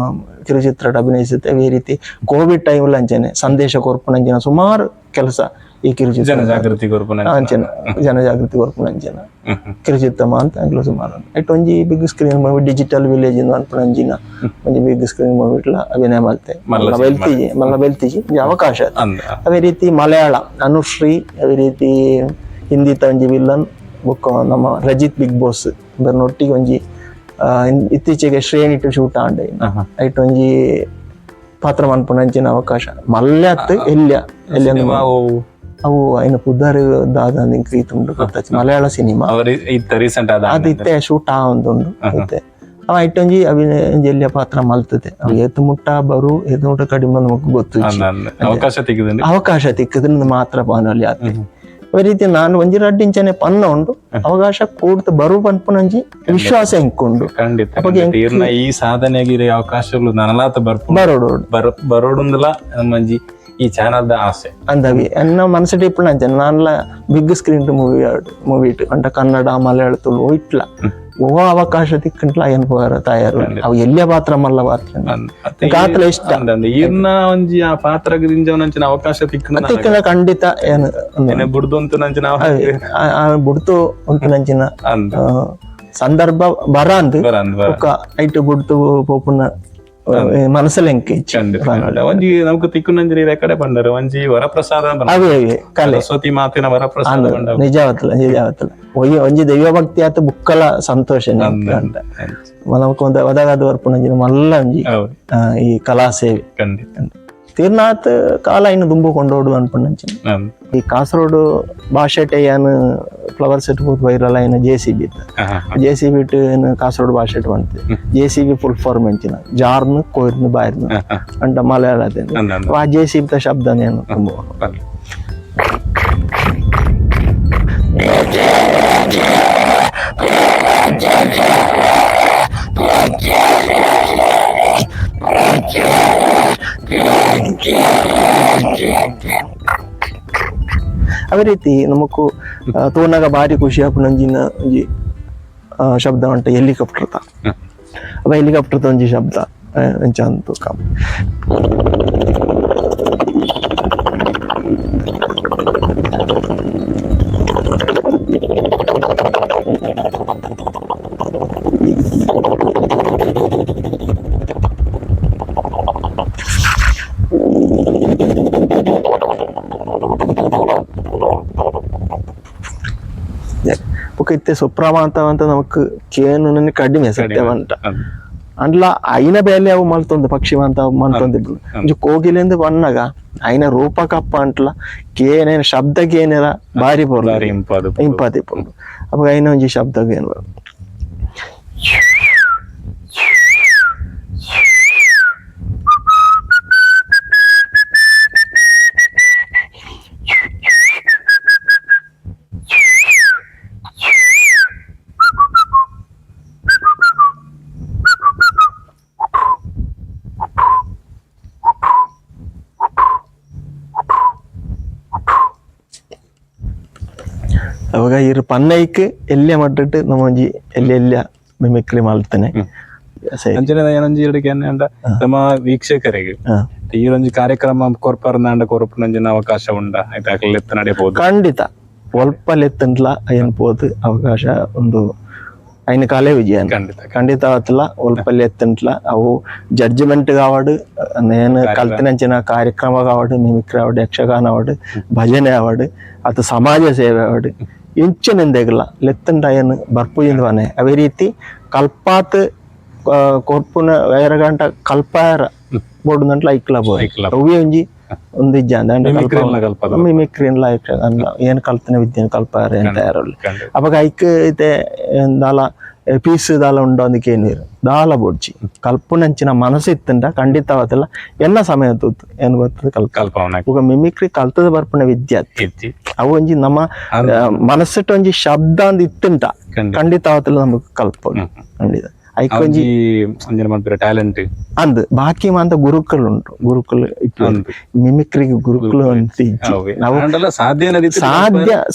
ಕಿರುಚಿತ್ರ ಅಭಿನಯಿಸುತ್ತೆ ಅದೇ ರೀತಿ ಕೋವಿಡ್ ಟೈಮಲ್ಲಿ ಅಂಚನೆ ಸಂದೇಶ ಕೊರ್ಪುನಂಚಿನ ಸುಮಾರು ಕೆಲಸ ಈ ಕಿರುಚಿತ್ರ ಜನಜಾಗೃತಿ ಕೊರ್ಪುನಂಚಿನ ಕಿರುಚಿತ್ರ ಅಂತ ಅಂಗ್ಲ ಸುಮಾರು ಐಟ್ ಒಂಜಿ big screen movie digital village ಅನ್ಪುನಂಚಿನ ಒಂಜಿ ಬಿಗ್ ಸ್ಕ್ರೀನ್ ಮೂವಿ ಇಟ್ಲ ಅಭಿನಯ ಮಾಡ್ತೆ ಮಲ್ಲ ಬೆಲ್ತಿಜಿ ಅವಕಾಶ ಅದೇ ರೀತಿ ಮಲಯಾಳ ಅನುಶ್ರೀ ಅದೇ ರೀತಿ ಹಿಂದಿ ಒಂಜಿ ವಿಲ್ಲನ್ ಬುಕ್ ನಮ್ಮ ರಜಿತ್ ಬಿಗ್ ಬಾಸ್ ನೊಟ್ಟಿಗೆ ಒಂಜಿ ಇತ್ತೀಚೆಗೆ ಶ್ರೇಣಿ ಟು ಶೂಟ್ ಆಂಡೆ ಐಟ್ ಒಂಜಿ ಪಾತ್ರ ಮನ್ಪುನಂಚಿನ ಅವಕಾಶ ಮಲ್ಯತ್ ಅವು ಐನ ಪುದರ್ ದಾದ ತುಂಡು ಗೊತ್ತಾಚು ಮಲಯಾಳ ಸಿನಿಮಾ ಅದು ಇತ್ತೆ ಶೂಟ್ ಆವೊಂದುಂಡು ಇತ್ತೆ ಅವ ಐಟೊಂಜಿ ಅಭಿನಯ ಪಾತ್ರ ಮಲ್ತದೆ ಅವು ಏತು ಮುಟ್ಟ ಬರು ಏತು ಮುಟ್ಟ ಕಡಿಮೆ ನಮಕ್ ಗೊತ್ತು ಅವಕಾಶ ತಿಕ್ಕದ್ರಿಂದ ಮಾತ್ರ ಪಾನಲ್ಲಿ ಆತೆ ಅದೇ ರೀತಿ ನಾನು ಒಂಜಿ ರಡ್ಡಿಂಚನೆ ಪನ್ನ ಉಂಡು ಅವಕಾಶ ಕೂಡ್ತು ಬರು ಪನ್ಪುನಂಜಿ ವಿಶ್ವಾಸ ಎಂಕೊಂಡು ಈ ಸಾಧನೆಗಿರೋ ಅವಕಾಶಗಳು ನನಲಾತ ಬರೋಡುಂದಲ ನಮ್ಮಂಜಿ ಈ ಚಾನಲ್ ಆಸೆ ಅಂದವಿ ಎನ್ನ ಮನಸ್ಸು ಇಪ್ಪು ಅಂಚೆ ನಾನ್ಲ ಬಿಗ್ ಸ್ಕ್ರೀನ್ ಮೂವಿ ಇಟ್ಟು ಅಂಟ ಕನ್ನಡ ಮಲಯಾಳ ತುಳು ಇಟ್ಲ ಓ ಅವಕಾಶ ತಿಕ್ಕಂಟ್ಲ ಏನ್ ಪೋರ ತಯಾರು ಅವು ಎಲ್ಲೇ ಪಾತ್ರ ಮಲ್ಲ ಪಾತ್ರ ಇಷ್ಟ ಒಂಜಿ ಆ ಪಾತ್ರ ಅವಕಾಶ ತಿಕ್ಕನ ಖಂಡಿತ ಏನು ಬುಡ್ತು ಉಂಟು ನಂಚಿನ ಸಂದರ್ಭ ಬರಾಂದ್ ಐಟು ಬುಡ್ತು ಪೋಪುನ ಮನಸ್ಸಲ್ಲಿ ಒಂಜಿ ನಮ್ಗೆ ತಿಕ್ಕುನಂಜಿ ಕಡೆ ಬಂದರು ಒಂಜಿ ವರಪ್ರಸಾದ ಕಲೆ ಸರಸ್ವತಿ ಮಾತಿನ ವರಪ್ರಸಾದ ನಿಜಾವತ್ತಲ್ಲ ಒಂಜಿ ದೈವ ಭಕ್ತಿ ಆತ ಬುಕ್ಕಲ ಸಂತೋಷ ನಮಕ್ ಒಂದು ಒದಗಾದ ವರ್ಪುನಂಜಿನ ಮಲ್ಲ ಒಂಜಿ ಈ ಕಲಾ ಸೇವೆ ತೀರ್ನಾಥ್ ಕಾಲ ಇನ್ನು ದುಂಬು ಕೊಂಡೋಡು ಅನ್ಪಂಚಿನ ಈ ಕಾಸರಗೋಡು ಭಾಷೆಟೆ ಏನು ಫ್ಲವರ್ ಸೆಟ್ ಬೋದು ವೈರಲ್ ಏನು JCB ಇಟ್ಟು ಏನು ಕಾಸರಗೋಡು ಭಾಷೆಟ್ ಬಂತು JCB ಫುಲ್ ಫಾರ್ಮ್ ಎಂಚಿನ ಜಾರ್ನು ಕೋರ್ನು ಬಾಯ್ರ್ನು ಅಂಟ ಮಲಯಾಳದ ಆ JCB ತ ಶಬ್ದನೇನು ತುಂಬ ಅದೇ ರೀತಿ ನಮಕು ತೋನಾಗ ಭಾರಿ ಖುಷಿ ಆಪುನಂಜಿನ ಒಂಜಿ ಶಬ್ದ ಉಂಟ ಹೆಲಿಕಾಪ್ಟರ್ ತ ಅವ ಹೆಲಿಕಾಪ್ಟರ್ ತ ಒಂಜಿ ಶಬ್ದ ಅಂಚಂತು ಕಾಮ್ ಇತ್ತೆ ಸುಪ್ರಮಾಂತ ಅಂತ ನಮಕ್ ಕೇನು ಕಡಿಮೆ ಸತ್ಯವಂತ ಅಂಡ್ಲ ಐನ ಬೇಲೆ ಅವು ಮಲ್ತೊಂದು ಪಕ್ಷಿವಂತ ಮಲ್ತೊಂದಿಬ್ರು ಒಂಜಿ ಕೋಗಿಲೆಂದು ಬಣ್ಣಗ ಐನ ರೂಪಕಪ್ಪ ಅಂಟ್ಲ ಕೇನೇನ ಶಬ್ದಕ್ಕೆ ಏನೇರ ಬಾರಿ ಬರೋದು ಇಂಪಾದಿ ಪುಂಡು ಅವಾಗ ಐನ ಒಂಜಿ ಶಬ್ದಕ್ಕೆ ಏನು ಬರೋದು ಅವಾಗ ಇವ್ರ ಪನ್ನೈಕ್ ಎಲ್ಲೇ ಮಟ್ಟಿಟ್ಟು ನಮ್ಮ ಒಂಜಿ ಎಲ್ಲ ಮಿಮಿಕ್ರಿ ಮಾಡ್ತಾನೆ ಏನೊಂಜಿ ಎರಡಕ್ಕೆ ನಮ್ಮ ವೀಕ್ಷಕರಿಗೆ ಈ ಒಂಜಿ ಕಾರ್ಯಕ್ರಮ ಕೊರ್ಪರ್ನಾಂಡ ಕೊರಪುನಂಜಿನ ಅವಕಾಶ ಉಂಡ ಲೆತ್ತ ನಡೆಯಬಹುದು ಖಂಡಿತ ಒಲ್ಪ ಲೆತ್ತಂಡ್ಲ ಏನ್ಬೋದು ಅವಕಾಶ ಒಂದು ಐನ ಕಾಲೇ ವಿಜಯ ಖಂಡಿತ ಆತಲ್ಲ ಒಲ್ಪ ಲೆತ್ತಂಟ್ಲ ಅವು ಜಡ್ಜ್ಮೆಂಟ್ ಕಾವಡು నేను ಕಲ್ತಿನಂಚಿನ ಕಾರ್ಯಕ್ರಮ ಕಾವಡು ಮಿಮಿಕ್ರಿ ಆವಡು ಯಕ್ಷಗಾನ ಆವಡು ಭಜನೆ ಆವಡು ಅದು ಸಮಾಜ ಸೇವೆ ಆವಡು ಇಂಚಿನಿಂದೆಗಲ್ಲ ಲೆತ್ತಂಡ ಏನು ಬರ್ಪುಜಿಂದವನೆ ಅವೇ ರೀತಿ ಕಲ್ಪಾತ್ ಕೊರ್ಪುನ ಗಂಟ ಕಲ್ಪಾರ ಬೋಡುದಂಟ್ಲ ಐಕ್ಲ ಬೋದು ಅವು ಒಂಜಿ ಒಂದು ಮಿಮಿಕ್ರಿ ಏನ್ ಕಲ್ತನ ವಿದ್ಯೆ ಕಲ್ಪಾರ ಅಂತ ಯಾರಲ್ಲ ಅವಾಗ ಐಕ್ ಐತೆ ದಾಲ ಪೀಸ್ ದಾಲ ಉಂಡ ಅದಕ್ಕೆ ಏನಿರು ದಾಲ ಬೊಡ್ಚಿ ಕಲ್ಪನಂಚಿನ ಮನಸ್ಸು ಇತ್ತಂಡ ಖಂಡಿತವಾದಲ್ಲ ಎಲ್ಲ ಸಮಯ ತೂತು ಏನು ಬರ್ತದೆ ಕಲ್ಪನೆ ಈಗ ಮಿಮಿಕ್ರಿ ಕಲ್ತದ ಬರ್ಪಣ ವಿದ್ಯಾರ್ಥಿ ಅವು ಒಂಜಿ ನಮ್ಮ ಮನಸ್ಸಿಟ್ಟು ಒಂಜಿ ಶಬ್ದ ಅಂದ್ ಇತ್ತುಂಟ ಖಂಡಿತವಾದಲ್ಲ ನಮಗ್ ಕಲ್ಪನೆ ಖಂಡಿತ ಐಕೊಂಜಿ ಟ್ಯಾಲೆಂಟ್ ಅಂದ್ ಬಾಕಿ ಮಾಂತ ಗುರುಕುಲು ಉಂಟು ಗುರುಕುಲು ಮಿಮಿಕ್ರಿಗೆ ಗುರುಕುಲು ಅಂತ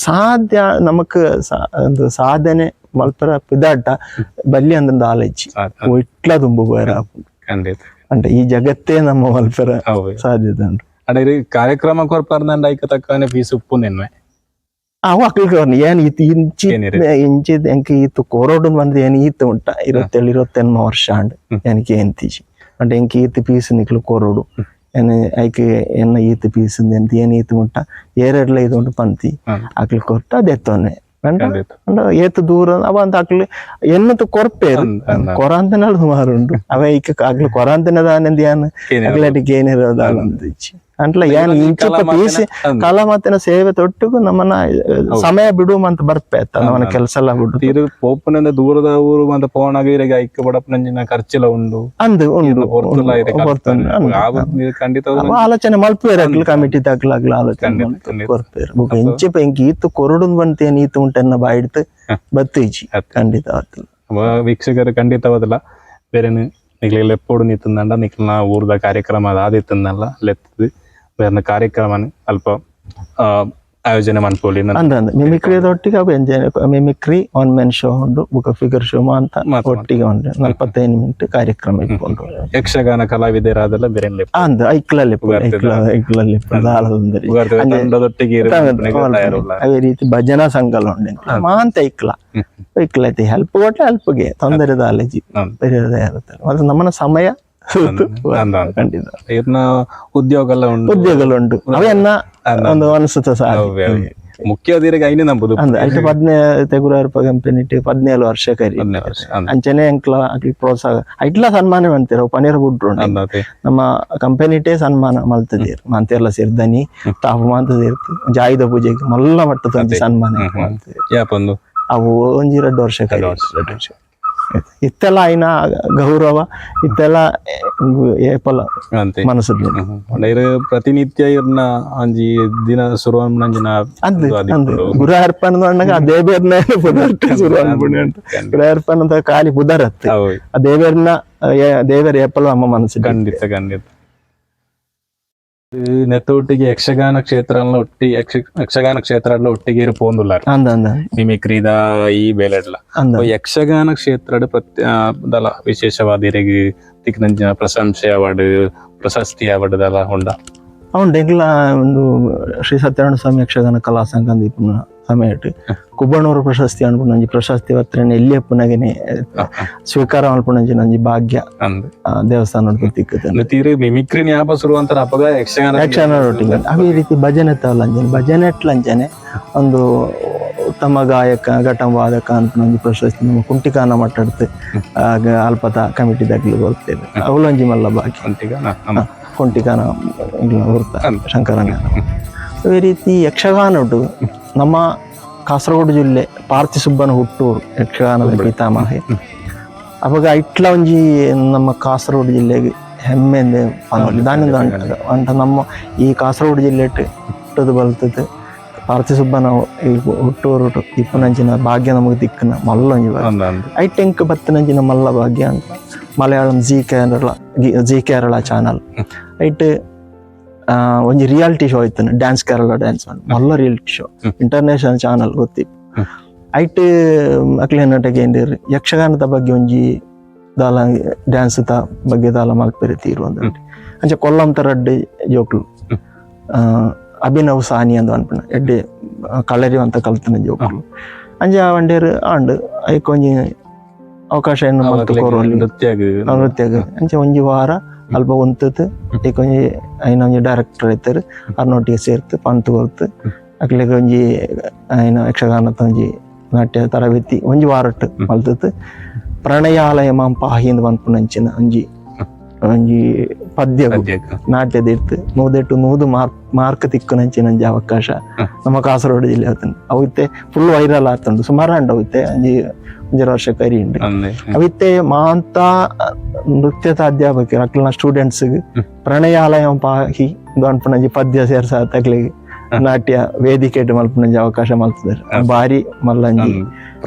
ಸಾಧ್ಯ ನಮಕ್ ಒಂದು ಸಾಧನೆ ಮಲ್ಪರ ಪಿದಾಟ ಬಲ್ಲಿ ಅಂದ್ ಆಲೋಚಿ ಇಟ್ಲ ತುಂಬು ಬೇರೆ అంటే ಈ ಜಗತ್ತೇ ನಮ್ಮ ಮಲ್ಪರ ಸಾಧ್ಯತೆ ಉಂಟು ಅಡೆ ಕಾರ್ಯಕ್ರಮ ಕೊರ್ಪರ್ನಂಡ ಐಕ ತಕ್ಕನೆ ಫೀಸ್ ಉಪ್ಪುನೆನ್ವೆ ಅವು ಅಕ್ಲಿಗೆ ಏನ್ ಇಂಚಿ ಎಂಕ್ ಈತು ಕೊರೋಡು ಬಂದ್ರೆ ಏನ್ ಈತು ಉಂಟ 27-28 ವರ್ಷ ಅಂಡ್ ಎನಕ್ಕೆ ಏನ್ ತೀಜಿ అంటే ಎಂಕ್ ಈತು ಪೀಸ್ ನಿಕ್ಲು ಕೊರೋಡು ಏನ್ ಐಕೆ ಎನ್ನ ಈತು ಪೀಸ್ ಎಂತ ಏನ್ ಈತು ಉಂಟ ಏರೆಡ್ಲ ಇದು ಉಂಟು ಪಂತಿ ಅಕ್ಲಿ ಕೊರ್ಟ ಅದೆತ್ತೋನೆ ಏತು ದೂರ ಅವ ಅಂತ ಅಕ್ಲಿ ಎನ್ನತ್ತು ಕೊರ್ಪೇರು ಕೊರಾಂತನ ಸುಮಾರು ಉಂಟು ಅವ ಈಕ ಅಕ್ಲಿ ಕೊರಾಂತನದ ಆನಂದ ಏನ್ ಅಕ್ಲಟಿಗೆ ಏನಿರೋದ ಅಂತಿಚ್ಚಿ ಅಂಟ್ಲ ಏನ್ ಇಂಚಪ್ಪ ಪೀಸಿ ಕಲಾ ಮಾತಿನ ಸೇವೆ ತೊಟ್ಟಿಗೂ ನಮ್ಮನ್ನ ಸಮಯ ಬಿಡುವಂತ ಬರ್ಪೇತ ನಮ್ಮನ್ನ ಕೆಲಸ ಎಲ್ಲ ಬಿಡು ಪೋಪನಿಂದ ದೂರದ ಊರು ಅಂತ ಪೋನಾಗ ಐಕ್ಯ ಬಡಪನಂಜಿನ ಖರ್ಚಿಲ ಉಂಡು ಅಂದು ಉಂಡು ಖಂಡಿತ ಆಲೋಚನೆ ಮಲ್ಪೇರು ಅಕ್ಲಿ ಕಮಿಟಿ ತಕ್ಲಾಗ್ಲ ಆಲೋಚನೆ ಕೊರ್ಪೇರು ಇಂಚಪ್ಪ ಇಂಕ ಈತು ಕೊರಡು ಬಂತ ಏನ್ ಈತು ಉಂಟನ್ನ ಬಾಯಿಡ್ತು ಬತ್ತೀಜಿ ಖಂಡಿತ ವೀಕ್ಷಕರು ಖಂಡಿತವಾದಲ್ಲ ಬೇರೆ ನಿಕ್ಲೆಲ್ಲ ಎಪ್ಪೋಡು ನಿಂತಂದ ನಿಕ್ಲ ಊರ್ದ ಕಾರ್ಯಕ್ರಮ ಅದಾದಿತ್ತಂದಲ್ಲ ಲೆತ್ತದು ಬೇರೆ ಕಾರ್ಯಕ್ರಮ ಅಲ್ಪ ಆಯೋಜನೆ ಮಾಡ್ಕೊಳ್ಳಿ ಮಿಮಿಕ್ರಿದೊಟ್ಟಿಗೆ ಅವು enjoy mimicry one men show ಉಂಡು ಬುಕ್ ಫಿಗರ್ ಶೋ ಅಂತ ಒಟ್ಟಿಗೆ ಉಂಟು 45 ಮಿನಿಟ್ ಕಾರ್ಯಕ್ರಮ ಇಟ್ಕೊಂಡು ಯಕ್ಷಗಾನ ಕಲಾವಿದರಾದೆಲ್ಲ ಬೇರೆ ಅಂದ ಐಕ್ಲಲ್ಲಿ ಅದೇ ರೀತಿ ಭಜನಾ ಸಂಘ ಉಂಡೆ ಮಾಂತ ಐಕ್ಲೈತಿ ಹೆಲ್ಪ್ ಕೊಟ್ಟ ಹೆಲ್ಪ್ಗೆ ತೊಂದರೆ ದಾಲೇಜಿ ಅದು ನಮ್ಮನ ಸಮಯ ಖಂಡಿತ ಉದ್ಯೋಗ ಉಂಟು ಅವೆನ್ನ ಒಂದು ಅನಿಸುತ್ತೆ ಸರ್ ಮುಖ್ಯ ಐನೇ ನಂಬುದು ಐಟು 15 ತೆಗುರಾರು ಕಂಪನಿ 17 ವರ್ಷ ಕರಿ ಅಂಚನೆ ಎಂಕ್ಲ ಪ್ರೋತ್ಸಾಹ ಐಟ್ಲ ಸನ್ಮಾನ ಮಾಡ್ತೀರ ಪನೀರ್ ಬಿಟ್ರು ನಮ್ಮ ಕಂಪನಿಟೇ ಸನ್ಮಾನ ಮಲ್ತದೀರ್ ಮಂತೆಲ್ಲ ಸೇರ್ದನಿ ತಾಪಮಾನ ಸೇರ್ತು ಜಾಯ್ದ ಪೂಜೆಗೆ ಮಲ್ಲ ಮಟ್ಟದ ಸನ್ಮಾನ ಮಾಡ್ತೀವಿ ಅವು 1-2 ವರ್ಷ ಕರಿ ಇತ್ತೆಲ್ಲ ಐನ ಗೌರವ ಇತ್ತೆಲ್ಲ ಏಪಲ ಮನಸ್ಸು ಪ್ರತಿನಿತ್ಯ ಇರ್ನ ಅಂಜಿ ದಿನ ಶುರುವಾಂಜಿನ ಗುರು ಅರ್ಪಣ ಅಣ್ಣಗ ಆ ದೇವೇರ್ನ ಗುರು ಅರ್ಪಣ ಅಂತ ಖಾಲಿ ಬುಧರತ್ತೆ ಆ ದೇವೇರ್ನ ಏಪಲ ನಮ್ಮ ಮನಸ್ಸು ಖಂಡಿತ ನೆತ್ತೊಟ್ಟಿಗೆ ಯಕ್ಷಗಾನ ಕ್ಷೇತ್ರಲ್ಲ ಯಕ್ಷಗಾನ ಕ್ಷೇತ್ರಲ್ಲ ಒಟ್ಟಿಗೆ ಪೋಂದುಲ್ಲಾರ ಅಂದ ಮಿಮಿಕ್ರಿದ ಈ ಬೇಲೆಡ್ಲ ಅಂದ ಯಕ್ಷಗಾನ ಕ್ಷೇತ್ರ ದಲ ವಿಶೇಷವಾದಿರಿಗೆ ತಿಕ್ನಂಚಿನ ಪ್ರಶಂಸೆ ಅವಾರ್ಡ್ ಪ್ರಶಸ್ತಿ ಅವಾರ್ಡ್ ದಲ ಹೊಂಡ ಅವನ್ ಡೆಂಗ್ಲ ಒಂದು ಶ್ರೀ ಸತ್ಯನಾರಾಯಣ ಸ್ವಾಮಿ ಯಕ್ಷಗಾನ ಕಲಾ ಸಂಘ ದೀಪನ ಸಮಯಟ್ ಕುಬ್ಬಣ್ಣೂರು ಪ್ರಶಸ್ತಿ ಅನ್ಪುಣಂಜಿ ಪ್ರಶಸ್ತಿ ಪತ್ರನ ಎಲ್ಲಿಯಪ್ಪನಾಗೇನೆ ಸ್ವೀಕಾರ ಅನ್ಪುಣಂಜಿ ನಂಜಿ ಭಾಗ್ಯ ದೇವಸ್ಥಾನ ತೀರಿ ಮಿಮಿಕ್ರಿ ನ್ಯಾಪ ಶುರುವಂತರ ಅಪಗ ಯಕ್ಷಗಾನ ಒಟ್ಟಿಗೆ ಅವೇ ರೀತಿ ಭಜನೆ ತವಲಂಜನೆ ಭಜನೆ ಎಟ್ಲಂಜನೆ ಒಂದು ಉತ್ತಮ ಗಾಯಕ ಘಟವಾದಕ ಅನ್ಪುಣಂಜಿ ಪ್ರಶಸ್ತಿ ನಮ್ಮ ಕುಂಟಿಕಾನ ಮಟ್ಟಡ್ತು ಅಲ್ಪತ ಕಮಿಟಿದಾಗ್ಲಿ ಬರ್ತೇವೆ ಅವಲಂಜಿ ಮಲ್ಲ ಭಾಗ್ಯ ಕುಂಟಿಕಾನ ಹೊರ್ತ ಶಂಕರನ ಅದೇ ರೀತಿ ಯಕ್ಷಗಾನ ಉಂಟು ನಮ್ಮ ಕಾಸರಗೋಡು ಜಿಲ್ಲೆ ಪಾರ್ಥಿ ಸುಬ್ಬನ ಹುಟ್ಟೂರು ಯಕ್ಷಗಾನದ ಪಿತಾಮಹೆ ಅವಾಗ ಇಟ್ಲ ಒಂಜಿ ನಮ್ಮ ಕಾಸರಗೋಡು ಜಿಲ್ಲೆಗೆ ಹೆಮ್ಮೆಂದೆ ಪನೋಲಿ ದಾನಿಂದ ಅಂಟ ನಮ್ಮ ಈ ಕಾಸರಗೋಡು ಜಿಲ್ಲೆ ಹುಟ್ಟದು ಬಲ್ತದೆ ಪಾರ್ಥಿ ಸುಬ್ಬನ ಈ ಹುಟ್ಟೂರು ಇಪ್ಪನಂಚಿನ ಭಾಗ್ಯ ನಮಗೆ ದಿಕ್ಕನ ಮಲ್ಲ ಒಂಜಿ ಐಟೆಂಕ್ ಬತ್ತನಂಚಿನ ಮಲ್ಲ ಭಾಗ್ಯ ಅಂತ ಮಲಯಾಳಂ ಜಿ ಕೇರಳ ಚಾನಲ್ ಐಟ್ ಒಂಜಿ ರಿಯಾಲಿಟಿ ಶೋ ಇತ್ತು ಡ್ಯಾನ್ಸ್ ಕೇರಳ ಡ್ಯಾನ್ಸ್ ಮಲ್ಲ ರಿಯಾಲಿಟಿ ಶೋ ಇಂಟರ್ನ್ಯಾಷನಲ್ ಚಾನಲ್ ಗೊತ್ತಿತ್ತು ಐಟ್ ಅಕ್ಲೆ ನಟಗೆ ಏನಿರಿ ಯಕ್ಷಗಾನದ ಬಗ್ಗೆ ಒಂಜಿ ದಾಲ ಡ್ಯಾನ್ಸ್ ದ ಬಗ್ಗೆ ದಾಲ ಮಲ್ಪೆರೆ ತೀರು ಅಂತ ಅಂಚೆ ಕೊಲ್ಲಂ ತರಡ್ಡೆ ಜೋಕ್ಲು ಅಭಿನವ್ ಸಾನಿ ಅಂತ ಅನ್ಪಣ ಎಡ್ಡೆ ಕಳರಿ ಅಂತ ಕಲ್ತನ ಜೋಕ್ಲು ಅಂಚೆ ಒಂಡೇರು ಆಂಡ್ ಐಕ್ ಒಂಜಿ ಅವಕಾಶ ಏನು ನೃತ್ಯಗ ಅಂಚೆ ಒಂಜಿ ವಾರ ಅಲ್ಪ ಒಂತತ್ ಈಗ ಒಂಜಿ ಐನ ಒಂಜಿ ಡೈರೆಕ್ಟರ್ ಐತರು ಅರ್ನೊಟ್ಟಿಗೆ ಸೇರ್ತು ಪಂತು ಕೊರ್ತು ಅಕ್ಲೆಗ್ ಒಂಜಿ ಐನ ಯಕ್ಷಗಾನದ ಒಂಜಿ ನಾಟ್ಯ ತರಬೇತಿ ಒಂಜಿ ವಾರಟ್ ಮಲ್ತತ್ ಪ್ರಣಯಾಲಯ ಮಾಂ ಪಾಹಿ ಅಂತ ಪನ್ಪುನಂಚಿನ ಒಂಜಿ ಪದ್ಯ ನಾಟ್ಯದ ಇರ್ತು 100 ಮಾರ್ಕ್ ತಿಕ್ಕುನಂಚಿನ ಒಂಜಿ ಅವಕಾಶ ನಮ್ಮ ಕಾಸರಗೋಡು ಜಿಲ್ಲೆ ಆತಂಡು ಅವಿತ್ತೆ ಫುಲ್ ವೈರಲ್ ಆತಂಡು ಸುಮಾರು ಅಂಡ್ ಅವಿತ್ತೆ ಒಂಜಿ 5 ವರ್ಷ ಕರಿ ಉಂಡು ಅವಿತ್ತೆ ಮಾಂತ ನೃತ್ಯದ ಅಧ್ಯಾಪಕರು ಅಕ್ಲನ ಸ್ಟೂಡೆಂಟ್ಸ್ ಪ್ರಣಯಾಲಯ ಪಾಹಿ ಅನ್ಪುನಂಜಿ ಪದ್ಯ ಸೇರ್ಸ ತಕ್ಲಿಗೆ ನಾಟ್ಯ ವೇದಿಕೆ ಮಲ್ಪುನಂಜಿ ಅವಕಾಶ ಮಲ್ತಿದ್ದಾರೆ ಬಾರಿ ಮಲ್ಲಂಜಿ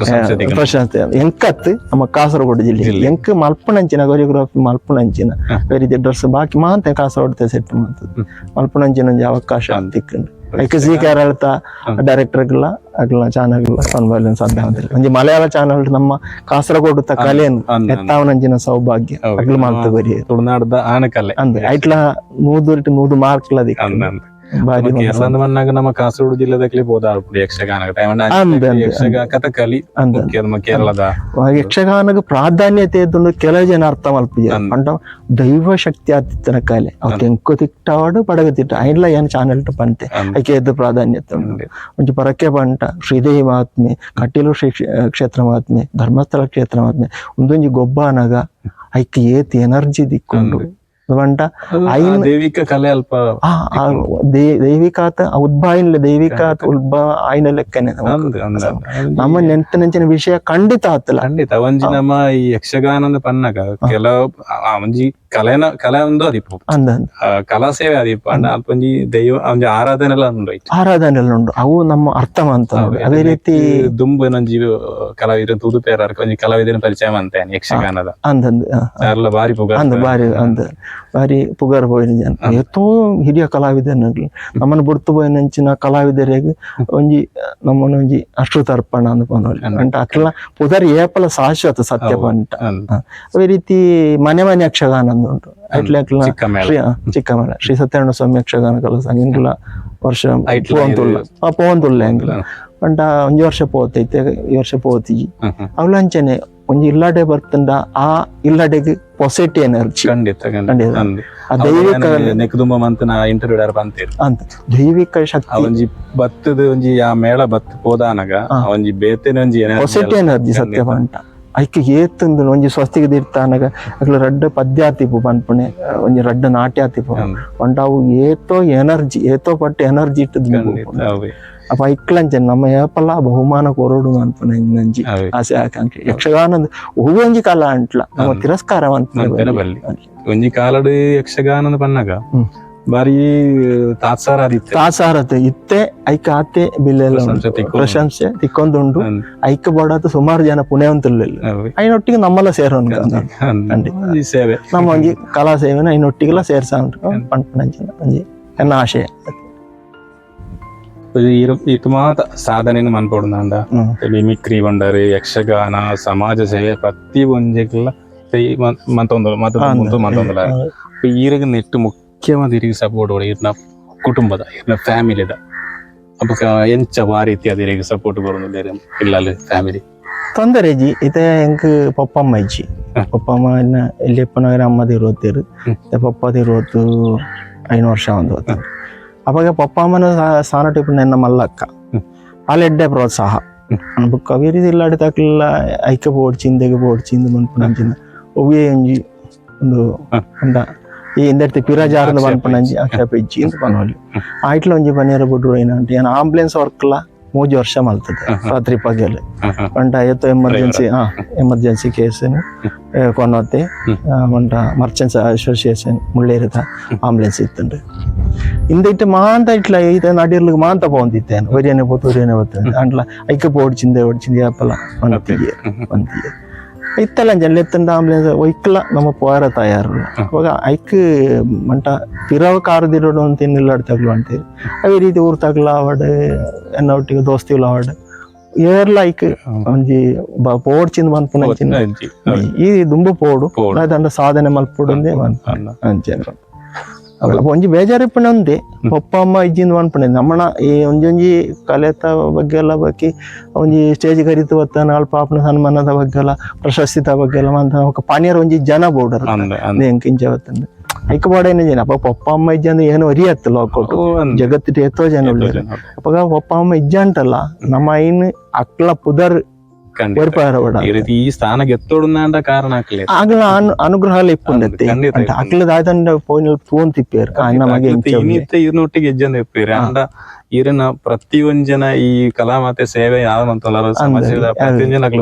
ಪ್ರಶಂಸೆ ಎಂಕತ್ ನಮ್ಮ ಕಾಸರಗೋಡು ಜಿಲ್ಲೆ ಎಂಕ್ ಮಲ್ಪುನಂಚಿನ ಕೊರಿಯೋಗ್ರಾಫಿ ಮಲ್ಪುನಂಚಿನ ವೆರಿ ಡ್ರೆಸ್ ಬಾಕಿ ಮಾಂತ ಕಾಸರಗೋಡು ಸೆಟ್ ಮಾಡ್ತದೆ ಮಲ್ಪುನಂಚಿನ ಒಂಜಿ ಅವಕಾಶ ತಿಕ್ಕಂಡು ಐಕೆ ಜಿ ಕೇರಳದ ಡೈರೆಕ್ಟರ್ಗಳ ಅಗ್ಲ ಚಾನಲ್ಗಳ ಕನ್ವರ್ಲೆನ್ಸ್ ಸಾಧ್ಯ ಒಂಜಿ ಮಲಯಾಳ ಚಾನಲ್ ನಮ್ಮ ಕಾಸರಗೋಡು ತ ಕಲೆಯನ್ನು ಎತ್ತಾವನಂಚಿನ ಸೌಭಾಗ್ಯ ಅಗ್ಲ ಮಾಲ್ತ ಬರಿ ತುಳುನಾಡದ ಆನಕಲೆ ಅಂದ್ ಐಟ್ಲ 100 ಮಾರ್ಕ್ಲ ದಿಕ್ಕ ಬಾರಿ ನಮ್ಮ ಕಾಸರಗೋಡು ಜಿಲ್ಲೆದಾಗ್ಲಿ ಬೋದಾಡ್ಬಿಡಿ ಯಕ್ಷಗಾನ ಕಥಕಲಿ ಕೇರಳದ ಯಕ್ಷಗಾನಗ ಪ್ರಾಧಾನ್ಯತೆ ಇದ್ದು ಕೆಲವು ಜನ ಅರ್ಥ ಮಲ್ಪಿದ ಪಂಡ ದೈವ ಶಕ್ತಿ ಆತಿತ್ತನ ಕಲೆ ಅವ್ರು ಎಂಕು ತಿಕ್ಟಾಡು ಪಡಗ ತಿಟ್ಟ ಐಡ್ಲ ಏನ್ ಚಾನೆಲ್ ಪಂತೆ ಐಕೆ ಎದ್ದು ಪ್ರಾಧಾನ್ಯತೆ ಉಂಟು ಒಂಚು ಪರಕೆ ಪಂಟ ಶ್ರೀದೇವಿ ಮಹಾತ್ಮೆ ಕಟೀಲು ಶ್ರೀ ಕ್ಷೇತ್ರ ಮಹಾತ್ಮೆ ಧರ್ಮಸ್ಥಳ ಕ್ಷೇತ್ರ ಮಹಾತ್ಮೆ ಒಂದೊಂಜಿ ಗೊಬ್ಬಾನಗ ಐಕೆ ಏತ್ ಎನರ್ಜಿ ದಿಕ್ಕೊಂಡು ಪಂಟ ದೈವಿಕ ಕಲೆ ಅಲ್ಪ ದೈವಿಕಾತ ಉದ್ಭಾಯಿನ ದೈವಿಕಾತ ಉದ್ಭವ ಆಯ್ನ ಲೆಕ್ಕನೆ ನಮ್ಮ ನೆಂಚಿನ ವಿಷಯ ಖಂಡಿತ ಆತಲ್ಲ ಖಂಡಿತ ಒಂಜಿ ನಮ್ಮ ಈ ಯಕ್ಷಗಾನದ ಪನ್ನಗ ಕೆಲವು ಒಂಜಿ ಕಲೆ ಒಂದು ಅದಿಪ್ಪು ಕಲಾ ಸೇವೆ ಅದಿಪ್ಪು ಅಂಡ ಅಲ್ಪ ಒಂಜಿ ದೈವ ಒಂಜಿ ಆರಾಧನೆ ಎಲ್ಲ ಉಂಡು ಅವು ನಮ್ಮ ಅರ್ಥ ಅಂತ ಅದೇ ರೀತಿ ದುಂಬು ನಂಜಿ ಕಲಾವಿದ ತುದುಪೇರ ಒಂಜಿ ಕಲಾವಿದನ ಪರಿಚಯ ಅಂತ ಯಕ್ಷಗಾನದ ಅಂದ ಬಾರಿ ಪುಗ ಬಾರಿ ಬಾರಿ ಪುಗಾರ್ ಪೋಯಿನ ಜನ ಎತ್ತೋ ಹಿರಿಯ ಕಲಾವಿದನಲ್ಲಿ ನಮ್ಮನ್ನು ಬಿಡ್ತು ಪೋಯಿನಂಚಿನ ಕಲಾವಿದರಿಗೆ ಒಂಜಿ ನಮ್ಮನ್ನ ಒಂಜಿ ಅಶ್ರುತರ್ಪಣ ಅಂತ ಪನೋಲಿ ಅಂಟ ಅಕ್ಲ ಪುದರ್ ಏಪಲ ಶಾಶ್ವತ ಸತ್ಯ ಪಂಟ ಅದೇ ರೀತಿ ಮನೆ ಯಕ್ಷಗಾನ ಉಂಟು ಐಟ್ಲ ಚಿಕ್ಕಮೇಳ ಶ್ರೀ ಸತ್ಯನಾರಾಯಣ ಸ್ವಾಮಿ ಯಕ್ಷಗಾನ ಕಲಾ ಸಂಘ ಇಂಗ್ಲ ವರ್ಷ ಪೋವಂತುಲ್ಲ ಎಂಗ್ಲ ಪಂಡ ಒಂಜಿ ವರ್ಷ ಪೋತೈತೆ ಈ ವರ್ಷ ಪೋತಿ ಅವಲಂಚನೆ ಒಂಜಿ ಇಲ್ಲಾಡೆ ಬರ್ತಂಡ ಆ ಇಲ್ಲಾಡೆಗೆ ಪಾಸಿಟಿವ್ ಎನರ್ಜಿ ದೈವಿಕ ಶಕ್ತಿ ಒಂಜಿ ಬತ್ತದ ಒಂಜಿ ಆ ಮೇಳ ಬತ್ ಪೋದಾನಗ ಒಂಜಿ ಬೇತೆನ ಒಂಜಿ ಪಾಸಿಟಿವ್ ಎನರ್ಜಿ ಸತ್ಯ ಪಂಟ ಐಕೆ ಏತಂದು ಒಂಜಿ ಸ್ವಸ್ತಿಗೆ ದಿರ್ತಾನಗ ಅಕ್ಲ ರಡ್ಡ ಪದ್ಯಾತಿಪು ಪನ್ಪುಣೆ ಒಂಜಿ ರಡ್ಡ ನಾಟ್ಯಾತಿಪು ಪಂಡ ಅವು ಏತೋ ಎನರ್ಜಿ ಏತೋ ಪಟ್ಟು ಎನರ್ಜಿ ಇಟ್ಟದ್ ಅಪ್ಪ ಐಕ್ಲಂಚ ನಮ್ಮ ಏಪಲ್ಲ ಬಹುಮಾನ ಕೊರೋಡು ಅನ್ಪನೆ ನಂಜಿ ಆಸೆ ಆಕಾಂಕ್ಷೆ ಯಕ್ಷಗಾನದ ಒಂಜಿ ಕಾಲ ಅಂಟ್ಲ ನಮ್ಮ ತಿರಸ್ಕಾರ ಒಂಜಿ ಕಾಲಡ್ ಯಕ್ಷಗಾನದ ಪನ್ನಗ ಬಾರಿ ತಾತ್ಸಾರತೆ ಇತ್ತೆ ಐಕ ಆತೆ ಬಿಲ್ಲೆಲ್ಲ ಪ್ರಶಂಸೆ ತಿಕ್ಕೊಂದುಂಡು ಐಕ ಬೋಡಾತ ಸುಮಾರು ಜನ ಪುಣ್ಯವಂತಲ್ಲ ಐನೊಟ್ಟಿಗೆ ನಮ್ಮೆಲ್ಲ ಸೇರೋನ್ ಸೇವೆ ನಮ್ಮ ಒಂಜಿ ಕಲಾ ಸೇವೆನ ಐನೊಟ್ಟಿಗೆಲ್ಲ ಸೇರ್ಸ ಪಂಪನಂಚಿನ ಒಂಜಿ ಎನ್ನ ಆಶಯ. ಇಟ್ಟು ಮಾತ್ರ ಸಾಧನೆಯನ್ನು ಮನ್ಪಡುಂದ ಮಿಮಿಕ್ರಿ ಬಂಡರು ಯಕ್ಷಗಾನ ಸಮಾಜ ಸೇವೆ ಪ್ರತಿ ಒಂಜೆಲ್ಲ ಮಂತೊಂದುಲ ಈರಗ ನೆಟ್ಟು ಮುಖ್ಯವಾದ ಇರಿಗೆ ಸಪೋರ್ಟ್ ಕೊಡಿ ಇರ್ನ ಕುಟುಂಬದ ಇರ್ನ ಫ್ಯಾಮಿಲಿದ ಅಪ್ಪ ಎಂಚ ಬಾರೀತಿ ಅದ ಇರಿಗೆ ಸಪೋರ್ಟ್ ಬರೋದು ಇಲ್ಲಲ್ಲಿ ಫ್ಯಾಮಿಲಿ ತೊಂದರೆ ಜಿ ಇತ್ತೆ ಎಂಕ್ ಪಪ್ಪಮ್ಮ ಇಜ್ಜಿ ಪಪ್ಪಮ್ಮ ಎಲ್ಲಿಪ್ಪನಗರ ಅಮ್ಮದ ಇರುವತ್ತೇರು ಪಪ್ಪದ ಇರುವತ್ತು 5 ವರ್ಷ ಒಂದು ಹೊತ್ತು ಅವಾಗ ಪಪ್ಪ ಅಮ್ಮನ ಸಾನಟ್ ಇಪ್ಪು ನನ್ನ ಮಲ್ಲಕ್ಕ ಅಲ್ಲೆಡ್ಡೆ ಪ್ರೋತ್ಸಾಹ ಅನ್ಬೇಕು ಅವೇ ರೀತಿ ಇಲ್ಲಾಡಿ ತಕ್ಲ ಐಕ ಪೋಡ್ಚಿಂದೆಗೆ ಪೋಡ್ಚಿಂದು ಮನ್ಪುನಂಚಿನ ಒವ್ವೇ ಒಂಜಿ ಒಂದು ಅಂಡ ಈ ಇಂದರ್ತಿ ಪಿರಾಜಾರದ ಮನ್ಪುನಂಜಿ ಅಕ್ಕ ಇಜ್ಜಿ ಅಂತ ಪನೋಲಿ ಆಯ್ಟ್ಲ ಒಂಜಿ ಪನಿಯರ ಬಿಡ್ರು ಏನಂటే ಏನು ಆಂಬುಲೆನ್ಸ್ ವರ್ಕ್ಲ 3 ವರ್ಷ ಮಲ್ತದೆ ರಾತ್ರಿ ಪಗಲು ಅಂಟ ಎತ್ತೋ ಎಮರ್ಜೆನ್ಸಿ ಕೇಸನ್ನು ಕೊನೋತ್ತೆ ಮಂಟ ಮರ್ಚೆಂಟ್ಸ್ ಅಸೋಸಿಯೇಷನ್ ಮುಳ್ಳೇರಿದ ಆಂಬುಲೆನ್ಸ್ ಇತ್ತಂಡು ಇಂದಿಟ್ಟು ಮಾಂತ ಇಟ್ಲ ಈತ ನಡಿರ್ಲಿಗೆ ಮಾಂತ ಪೋಂದಿತ್ತೇನು ಒರಿಯನೆ ಹೋಗ್ತದೆ ಅಂಟ್ಲ ಐಕ ಓಡ್ಚಿಂದೆ ಅಪ್ಪಲ ಒಂತಿಗೆ ಇತ್ತಲ್ಲ ಜಲ್ಲೆತ್ತಂಡ ಆಂಬುಲೆನ್ಸ್ ಒಯ್ಕಲ ನಮ್ಮ ಪೋರ ತಯಾರು ಅವಾಗ ಐಕ್ ಮಂಟ ಪಿರವ ಕಾರದಿರೋಡು ಅಂತ ನಿಲ್ಲಾಡ್ತಾಗ್ಲು ಅಂತೇಳಿ ಅದೇ ರೀತಿ ಊರ್ ತಗ್ಲ ಅವಡ್ ಎನ್ನ ಒಟ್ಟಿಗೆ ದೋಸ್ತಿಗಳು ಅವಡ್ ಏರ್ಲ ಐಕ್ ಒಂಜಿ ಪೋಡ್ಚಿಂದ ಮನ್ಪುನಂಚಿನ ಈ ದುಂಬು ಪೋಡು ದಂಡ ಸಾಧನೆ ಮಲ್ಪುಡುಂದೆ ಅಂಚೆ ಒಂಜಿ ಬೇಜಾರಿಪ್ಪಣ ಒಂದೇ ಪಪ್ಪ ಅಮ್ಮ ಇಜ್ಜಿಂದ ಅನ್ಪಣೆ ನಮ್ಮಣ ಈ ಒಂಜೊಂಜಿ ಕಲೆತ ಬಗ್ಗೆ ಎಲ್ಲ ಬಗ್ಗೆ ಒಂಜಿ ಸ್ಟೇಜ್ ಕರಿತು ಬತ್ತ ನಾಲ್ ಪಾಪನ ಸನ್ಮಾನದ ಬಗ್ಗೆ ಎಲ್ಲ ಪ್ರಶಸ್ತಿತ ಬಗ್ಗೆ ಎಲ್ಲ ಅಂತ ಪಾನಿಯರ್ ಒಂಜಿ ಜನ ಬೋರ್ಡರ್ ಎಂಕಿಂಚ ಬತ್ತಂದು ಐಕ ಬಾಡೇನ ಜನ ಅಪ್ಪ ಪಪ್ಪ ಅಮ್ಮ ಇಜ್ಜ ಅಂದ್ರೆ ಏನು ಒರಿಯತ್ತು ಲೋಕೊಟ್ಟು ಜಗತ್ತಿಗೆ ಎತ್ತೋ ಜನ ಉಳ್ಳೇರು ಅಪ್ಪಾಗ ಪಪ್ಪ ಅಮ್ಮ ಇಜ್ಜ ಅಂತಲ್ಲ ನಮ್ಮ ಐನ್ ಅಕ್ಲ ಪುದರ್ ಈ ಸ್ಥಾನ ಗೆತ್ತೋಡುಂದ ಕಾರಣ ಆಗ್ಲ ಅನುಗ್ರಹ ಇಪ್ಪುಂಡತ್ತೆ ಅಕ್ಲದ ಆಯ್ತಂಡ ಪೋಯಿನ ಫೋನ್ ತಿಪ್ಪೇರು ನಮಗೆ ಇರ್ನೊಟ್ಟಿಗೆ ಹೆಜ್ಜೆ ಇಪ್ಪೇರು ಅಂಡ ಈರನ ಪ್ರತಿಯೊಂಜನ ಈ ಕಲಾ ಮತ್ತೆ ಸೇವೆ ಯಾವಂತಲ್ಲ ಸಮಾಜದ ಪ್ರತಿಯೊಂಜನ ಅಕ್ಲ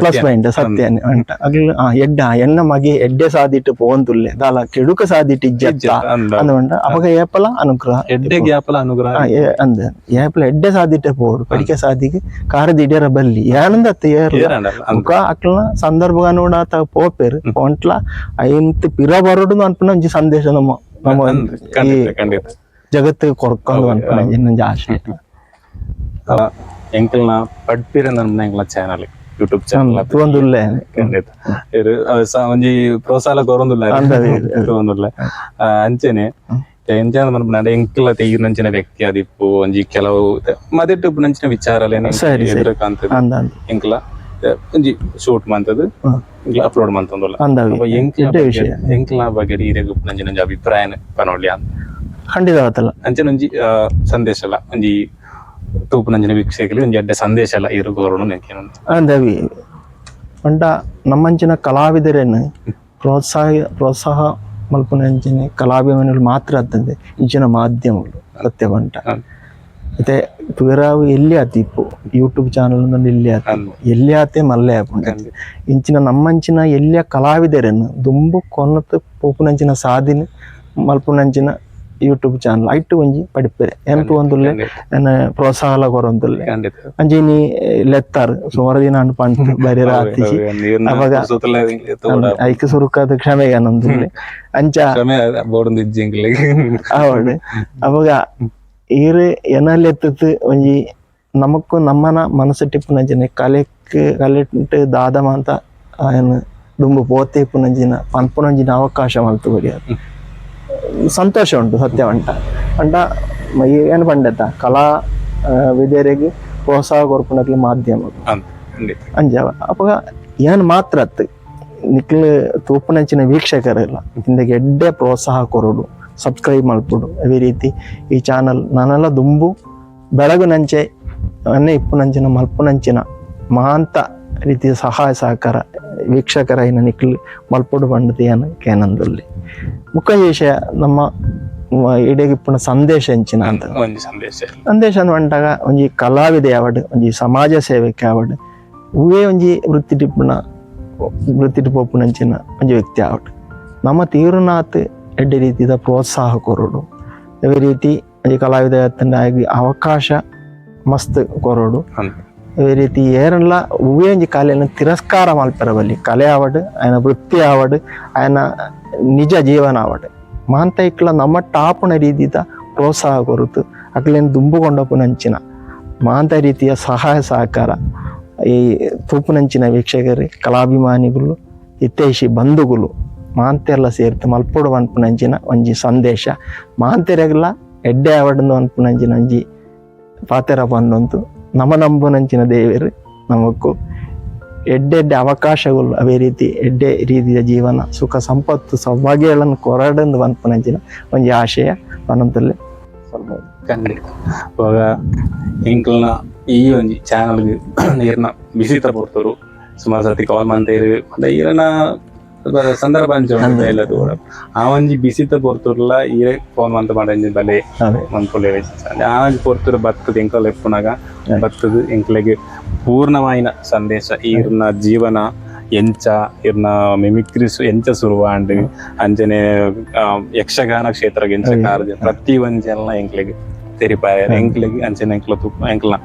ಪ್ಲಸ್ ಪಾಯಿಂಟ್ ಸತ್ಯ ಅಂಟ ಅಗ್ಲ ಎಡ್ಡ ಎನ್ನ ಮಗೆ ಎಡ್ಡೆ ಸಾದಿಟ್ಟು ಪೋಂತುಲ್ಲೆ ದಾಲ ಕೆಡುಕ ಸಾದಿಟ್ಟು ಇಜ್ಜತ್ತ ಅಂದ ಅವಾಗ ಏಪಲ ಅನುಗ್ರಹ ಎಡ್ಡೆ ಗ್ಯಾಪಲ ಅನುಗ್ರಹ ಅಂದ ಏಪಲ ಎಡ್ಡೆ ಸಾದಿಟ್ಟೆ ಪೋಡು ಪಡಿಕೆ ಸಾದಿಗೆ ಕಾರದ ಇಡ್ಯಾರ ಬಲ್ಲಿ ಏನಂದತ್ತ ಮುಖ ಅಕ್ಲನ ಸಂದರ್ಭ ನೋಡಾತ ಪೋಪೇರು ಪೊಂಟ್ಲ ಐಂತ ಪಿರ ಬರೋಡು ಅನ್ಪಣ ಒಂಜಿ ಸಂದೇಶ ನಮ್ಮ ಜಗತ್ತಿಗೆ ಕೊರ್ಕೊಂಡು ಅನ್ಪಣ ಇನ್ನೊಂದು ಆಶೆ ಎಂಕಲ್ನ ಪಡ್ಪಿರ ನನ್ನ ಚಾನಲ್ ಯೂಟ್ಯೂಬ್ ಚಾನಲ್ ತೂಂದುಲ್ಲೆ ಖಂಡಿತ ಒಂಜಿ ಪ್ರೋತ್ಸಾಹ ಕೊರೊಂದುಲ್ಲ ಅಂಚೆನೆ ಎಂಜಾನ ಮನ್ಪುನ ಎಂಕಲ ತೆಗಿನಂಚಿನ ವ್ಯಕ್ತಿ ಆದಿಪ್ಪು ಒಂಜಿ ಕೆಲವು ಮದೆಟ್ಟು ನಂಚಿನ ವಿಚಾರಲೇನೆ ಕಾಂತದ ಎಂಕಲ ಒಂಜಿ ಶೂಟ್ ಮಂತದ್ದು ಅಪ್ಲೋಡ್ ಮಂತಂದುಲ್ಲ ಎಂಕಲ ಬಗ್ಗೆ ಈರೆಗ್ ನಂಚಿನ ಅಭಿಪ್ರಾಯ ಪನೊಳ್ಳಿ ಅಂತ ಖಂಡಿತ ಆತಲ್ಲ ಅಂಚೆನ ಒಂಜಿ ಸಂದೇಶ ಅಲ್ಲ ಒಂಜಿ ತೂಪು ನಂಜಿನ ವೀಕ್ಷಕರಿಗೆ ಒಂಜಿ ಅಡ್ಡ ಸಂದೇಶ ಅಲ್ಲ ಇರುಗೋರು ಅಂದವಿ ಅಂಟ ನಮ್ಮಂಚಿನ ಕಲಾವಿದರೇನು ಪ್ರೋತ್ಸಾಹ ಮಲ್ಪುನಂಚಿನ ಕಲಾಭಿಮಾನಿಗಳು ಮಾತ್ರ ಆಗ್ತದೆ ಇಂಚಿನ ಮಾಧ್ಯಮಗಳು ಸತ್ಯ ಬಂಟ ಮತ್ತೆ ತುರಾವು ಎಲ್ಲಿ ಆತಿಪ್ಪು ಯೂಟ್ಯೂಬ್ ಚಾನಲ್ ಎಲ್ಲಿ ಆತಿಪ್ಪು ಎಲ್ಲಿ ಆತೆ ಮಲ್ಲೆ ಆಪುಂಡ ಇಂಚಿನ ನಮ್ಮಂಚಿನ ಎಲ್ಲಿಯ ಕಲಾವಿದರೇನು ದುಂಬು ಕೊನ್ನತ್ತು ಪೋಪುನಂಚಿನ ಸಾಧಿನ ಮಲ್ಪುನಂಚಿನ ಯೂಟ್ಯೂಬ್ ಚಾನಲ್ ಐಟು ಒಂಜಿ ಪಡಿಪೆರೆ ಎಂಟು ಒಂದುಲ್ಲೆ ಪ್ರೋತ್ಸಾಹ ಕೊರೊಂದುಲ್ಲೆ ಅಂಜಿನಿ ಲೆತ್ತಾರು ಸುಮಾರು ದಿನ ಅನ್ನು ಪಂಟ್ ಬರೀ ರಾತ್ರಿ ಅವಾಗ ಐಕ ಸುರುಕಾದ ಕ್ಷಮೆಗಾನೊಂದುಲ್ಲೆ ಅಂಚ ಅವಡು ಅವಾಗ ಈರು ಎನಲೆತ್ತು ಒಂಜಿ ನಮಕ್ಕು ನಮ್ಮನ ಮನಸ್ಸು ಟಿಪ್ಪುನಂಚಿನ ಕಲೆಟ್ಟು ದಾದಮ ಅಂತ ಏನು ದುಂಬು ಪೋತೆ ಇಪ್ಪುನಂಚಿನ ಪನ್ಪುನಂಚಿನ ಅವಕಾಶ ಮಲ್ತು ಬರಿಯಾರು ಸಂತೋಷ ಉಂಟು ಸತ್ಯ ಅಂಟ ಏನು ಪಂಡತ ಕಲಾ ವಿದ್ಯರಿಗೆ ಪ್ರೋತ್ಸಾಹ ಕೊರ್ಪುನಕ್ಲು ಮಾಧ್ಯಮ ಅಂಜಾವ ಅವಾಗ ಏನು ಮಾತ್ರ ಅತ್ತು ನಿಕ್ಲು ತೂಪುನಂಚಿನ ವೀಕ್ಷಕರೆಲ್ಲ ಇಂದಕ್ಕೆ ಎಡ್ಡೆ ಪ್ರೋತ್ಸಾಹ ಕೊರೋಡು ಸಬ್ಸ್ಕ್ರೈಬ್ ಮಲ್ಪುಡು ಅದೇ ರೀತಿ ಈ ಚಾನಲ್ ನಾನೆಲ್ಲ ದುಂಬು ಬೆಳಗು ನಂಚೆ ಅನ್ನೇ ಇಪ್ಪುನಂಚಿನ ಮಲ್ಪುನಂಚಿನ ಮಹಾಂತ ರೀತಿಯ ಸಹಾಯ ಸಹಕಾರ ವೀಕ್ಷಕರ ಇನ್ನು ನಿಕ್ಲು ಮಲ್ಪುಡು ಬಂಡತಿಯನ್ನು ಕೇನಂದಲ್ಲಿ ಮುಖ್ಯ ವಿಷಯ ನಮ್ಮ ಇಡಗಿಪ್ಪುನ ಸಂದೇಶ ಹೆಂಚಿನ ಅಂತ ಸಂದೇಶ ಅಂಟಾಗ ಒಂಜಿ ಕಲಾವಿದೆ ಆವಡ್ ಒಂಜಿ ಸಮಾಜ ಸೇವೆಗೆ ಆವಡ್ ಹೂವೇ ಒಂಜಿ ವೃತ್ತಿ ಪೋಪುನಂಚಿನ ಒಂಜಿ ವ್ಯಕ್ತಿ ಆವಡ್ ನಮ್ಮ ತೀವ್ರನಾಥ್ ಎಡ್ಡೆ ರೀತಿಯ ಪ್ರೋತ್ಸಾಹ ಕೊರೋಡು ಅದೇ ರೀತಿ ಒಂಜಿ ಕಲಾವಿದ ಆಗಿ ಅವಕಾಶ ಮಸ್ತ್ ಕೊರೋಡು ಅದೇ ರೀತಿ ಏರೆಲ್ಲ ಹೂವೇ ಒಂಜಿ ಕಲೆಯನ್ನು ತಿರಸ್ಕಾರ ಮಲ್ಪೆರ ಬಲ್ಲಿ ಕಲೆ ಆವಡ್ ಆಯನ ವೃತ್ತಿ ಆವಡ್ ಆಯನ ನಿಜ ಜೀವನ ಆವಡ್ ಮಾಂತ ಇಕ್ಕಲ ನಮ್ಮ ಟಾಪುನ ರೀತಿದ ಪ್ರೋತ್ಸಾಹ ಕೊರುತು ಅಕ್ಲೇನು ದುಂಬುಕೊಂಡಪ್ಪುನಂಚಿನ ಮಾಂತ ರೀತಿಯ ಸಹಾಯ ಸಹಕಾರ ಈ ತೂಪುನಂಚಿನ ವೀಕ್ಷಕರು ಕಲಾಭಿಮಾನಿಗಳು ಹಿತೈಷಿ ಬಂಧುಗಳು ಮಾಂತೆಲ್ಲ ಸೇರ್ತು ಮಲ್ಪೊಡು ಅನ್ಪುನಂಚಿನ ಒಂಜಿ ಸಂದೇಶ ಮಾಂತೆರೆಗ್ಲ ಎಡ್ಡೆ ಅವಡನ್ನು ಅನ್ಪುನಂಚಿನ ಒಂಜಿ ಪಾತೆರ ಪಂಡೊಂತು ನಮ ನಂಬುನಂಚಿನ ದೇವರು ನಮಕ್ಕು ಎಡ್ಡೆಡ್ಡೆ ಅವಕಾಶಗಳು ಅವೇ ರೀತಿ ಎಡ್ಡೆ ರೀತಿಯ ಜೀವನ ಸುಖ ಸಂಪತ್ತು ಸೌಭಾಗ್ಯಗಳನ್ನು ಕೊರಡಂದು ಅನ್ಪುನಂಚಿನ ಒಂಜಿ ಆಶಯ ಪನಂತಲ್ಲಿ ಖಂಡಿತ ಇವಾಗ ಎಂಕಲ್ನ ಈ ಒಂಜಿ ಚಾನಲ್ಗೆ ನೀರ್ನ ಬಿಸಿತ ಪೊರ್ತರು ಸುಮಾರು ಸರ್ತಿ ಕಾಲ್ ಮಂತೇರು ಮತ್ತೆ ಈರನ ಸಂದರ್ಭ ಅಂಚ ಆ ಒಂಜಿ ಬಿಸಿತ ಪೊರ್ತುರ್ಲ ಈರೆ ಫೋನ್ ಮಂತ ಮಾಡಂಜಿ ಬಲೆ ಮಂತ್ಕೊಲೆ ಆ ಒಂಜಿ ಪೊರ್ತುರು ಬತ್ತದ ಎಂಕಲ್ ಎಪ್ಪುನಾಗ ಬತ್ತದು ಎಂಕ್ಲೆಗೆ ಪೂರ್ಣವಾಯಿನ ಸಂದೇಶ ಈರ್ನ ಜೀವನ ಎಂಚ ಇರ್ನ ಮಿಮಿಕ್ರಿ ಎಂಚ ಸುರುವಾಂಡ್ ಅಂಚನೆ ಯಕ್ಷಗಾನ ಕ್ಷೇತ್ರ ಎಂಚ ಕಾರ್ಯ ಪ್ರತಿ ಒಂಜೆಲ್ಲ ಎಂಕ್ಲೆಗೆ ತೆರಿಪಾಯ ಎಂಕ್ಲೆಗೆ ಅಂಚನೆ ಎಂಕ್ಲ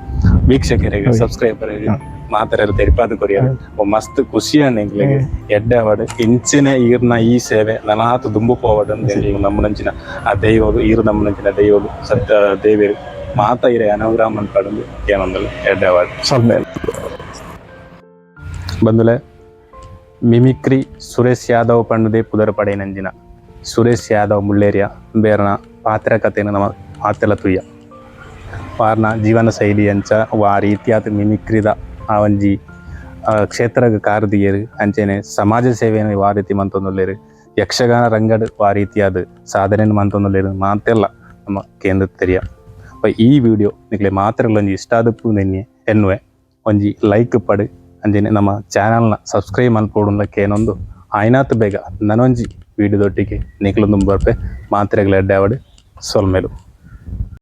ವೀಕ್ಷಕರಿಗೆ ಸಬ್ಸ್ಕ್ರೈಬರಿಗೆ ಮಾತಾಡಲು ತೆರಿಪಾದ ಕೊರಿಯರು ಮಸ್ತ್ ಖುಷಿಯನ್ನ ಎಂಕ್ಲೆಗೆ ಎಡ್ಡೆ ಅವಡು ಇಂಚಿನ ಈರ್ನ ಈ ಸೇವೆ ನನಾತು ದುಂಬು ಪೋವಡು ನಮ್ಮನಂಚಿನ ಆ ದೈವಗಳು ಈರು ನಮ್ಮನಂಚಿನ ದೈವಗಳು ಸತ್ಯ ದೇವರು ಮಾತ ಇರೆ ಅನುಗ್ರಹ ಪಡೆದು ಏನೊಂದಲ್ಲ ಎಡ್ಡೆ ಅವಡು ಸ್ವಲ್ಪ ಬಂದುಲೆ ಮಿಮಿಕ್ರಿ ಸುರೇಶ್ ಯಾದವ್ ಪಂಡುದೆ ಪುದರ್ ಪಡೆಯನಂಜಿನ ಸುರೇಶ್ ಯಾದವ್ ಮುಳ್ಳೇರಿಯ ಬೇರ್ನ ಪಾತ್ರ ಕಥೆನ ನಮ್ಮ ಮಾತೆಲ್ಲ ತುಯ್ಯ ವಾರ್ನ ಜೀವನ ಶೈಲಿ ಅಂಚ ವಾ ರೀತಿಯಾದ ಮಿಮಿಕ್ರಿದ ಆ ಒಂಜಿ ಕ್ಷೇತ್ರಗ ಕಾರ್ದಿಯರು ಅಂಚೆನೆ ಸಮಾಜ ಸೇವೆಯನ್ನು ವಾ ರೀತಿ ಮಂತೊಂದುಲ್ಲೇರು ಯಕ್ಷಗಾನ ರಂಗಡ್ ವಾ ರೀತಿಯಾದ ಸಾಧನೆ ಮಂತೊಂದುಲ್ಲೇರು ಮಾತೆಲ್ಲ ನಮ್ಮ ಕೇಂದ್ರ ತೆರಿಯ ಈ ವಿಡಿಯೋ ನಿಕ್ಲೆ ಮಾತ್ರ ಒಂಜಿ ಇಷ್ಟ ಆದಪ್ಪು ನೆನ್ನೆ ಎನ್ನುವೆ ಒಂಜಿ ಲೈಕ್ ಪಡು ಅಂಜನೆ ನಮ್ಮ ಚಾನಲ್ನ ಸಬ್ಸ್ಕ್ರೈಬ್ ಮಲ್ಪೊಡುನ್ಲಕ್ಕೆ ಏನೊಂದು ಆಯ್ನಾತ್ ಬೇಗ ನನೊಂಜಿ ವಿಡಿಯೋದೊಟ್ಟಿಗೆ ನಿಕ್ಲೊಂದು ಬರ್ಪೆ ಮಾತ್ರೆಗಳ ಎಡ್ಡೆ ಅವಡು ಸೊಲ್ಮೇಲು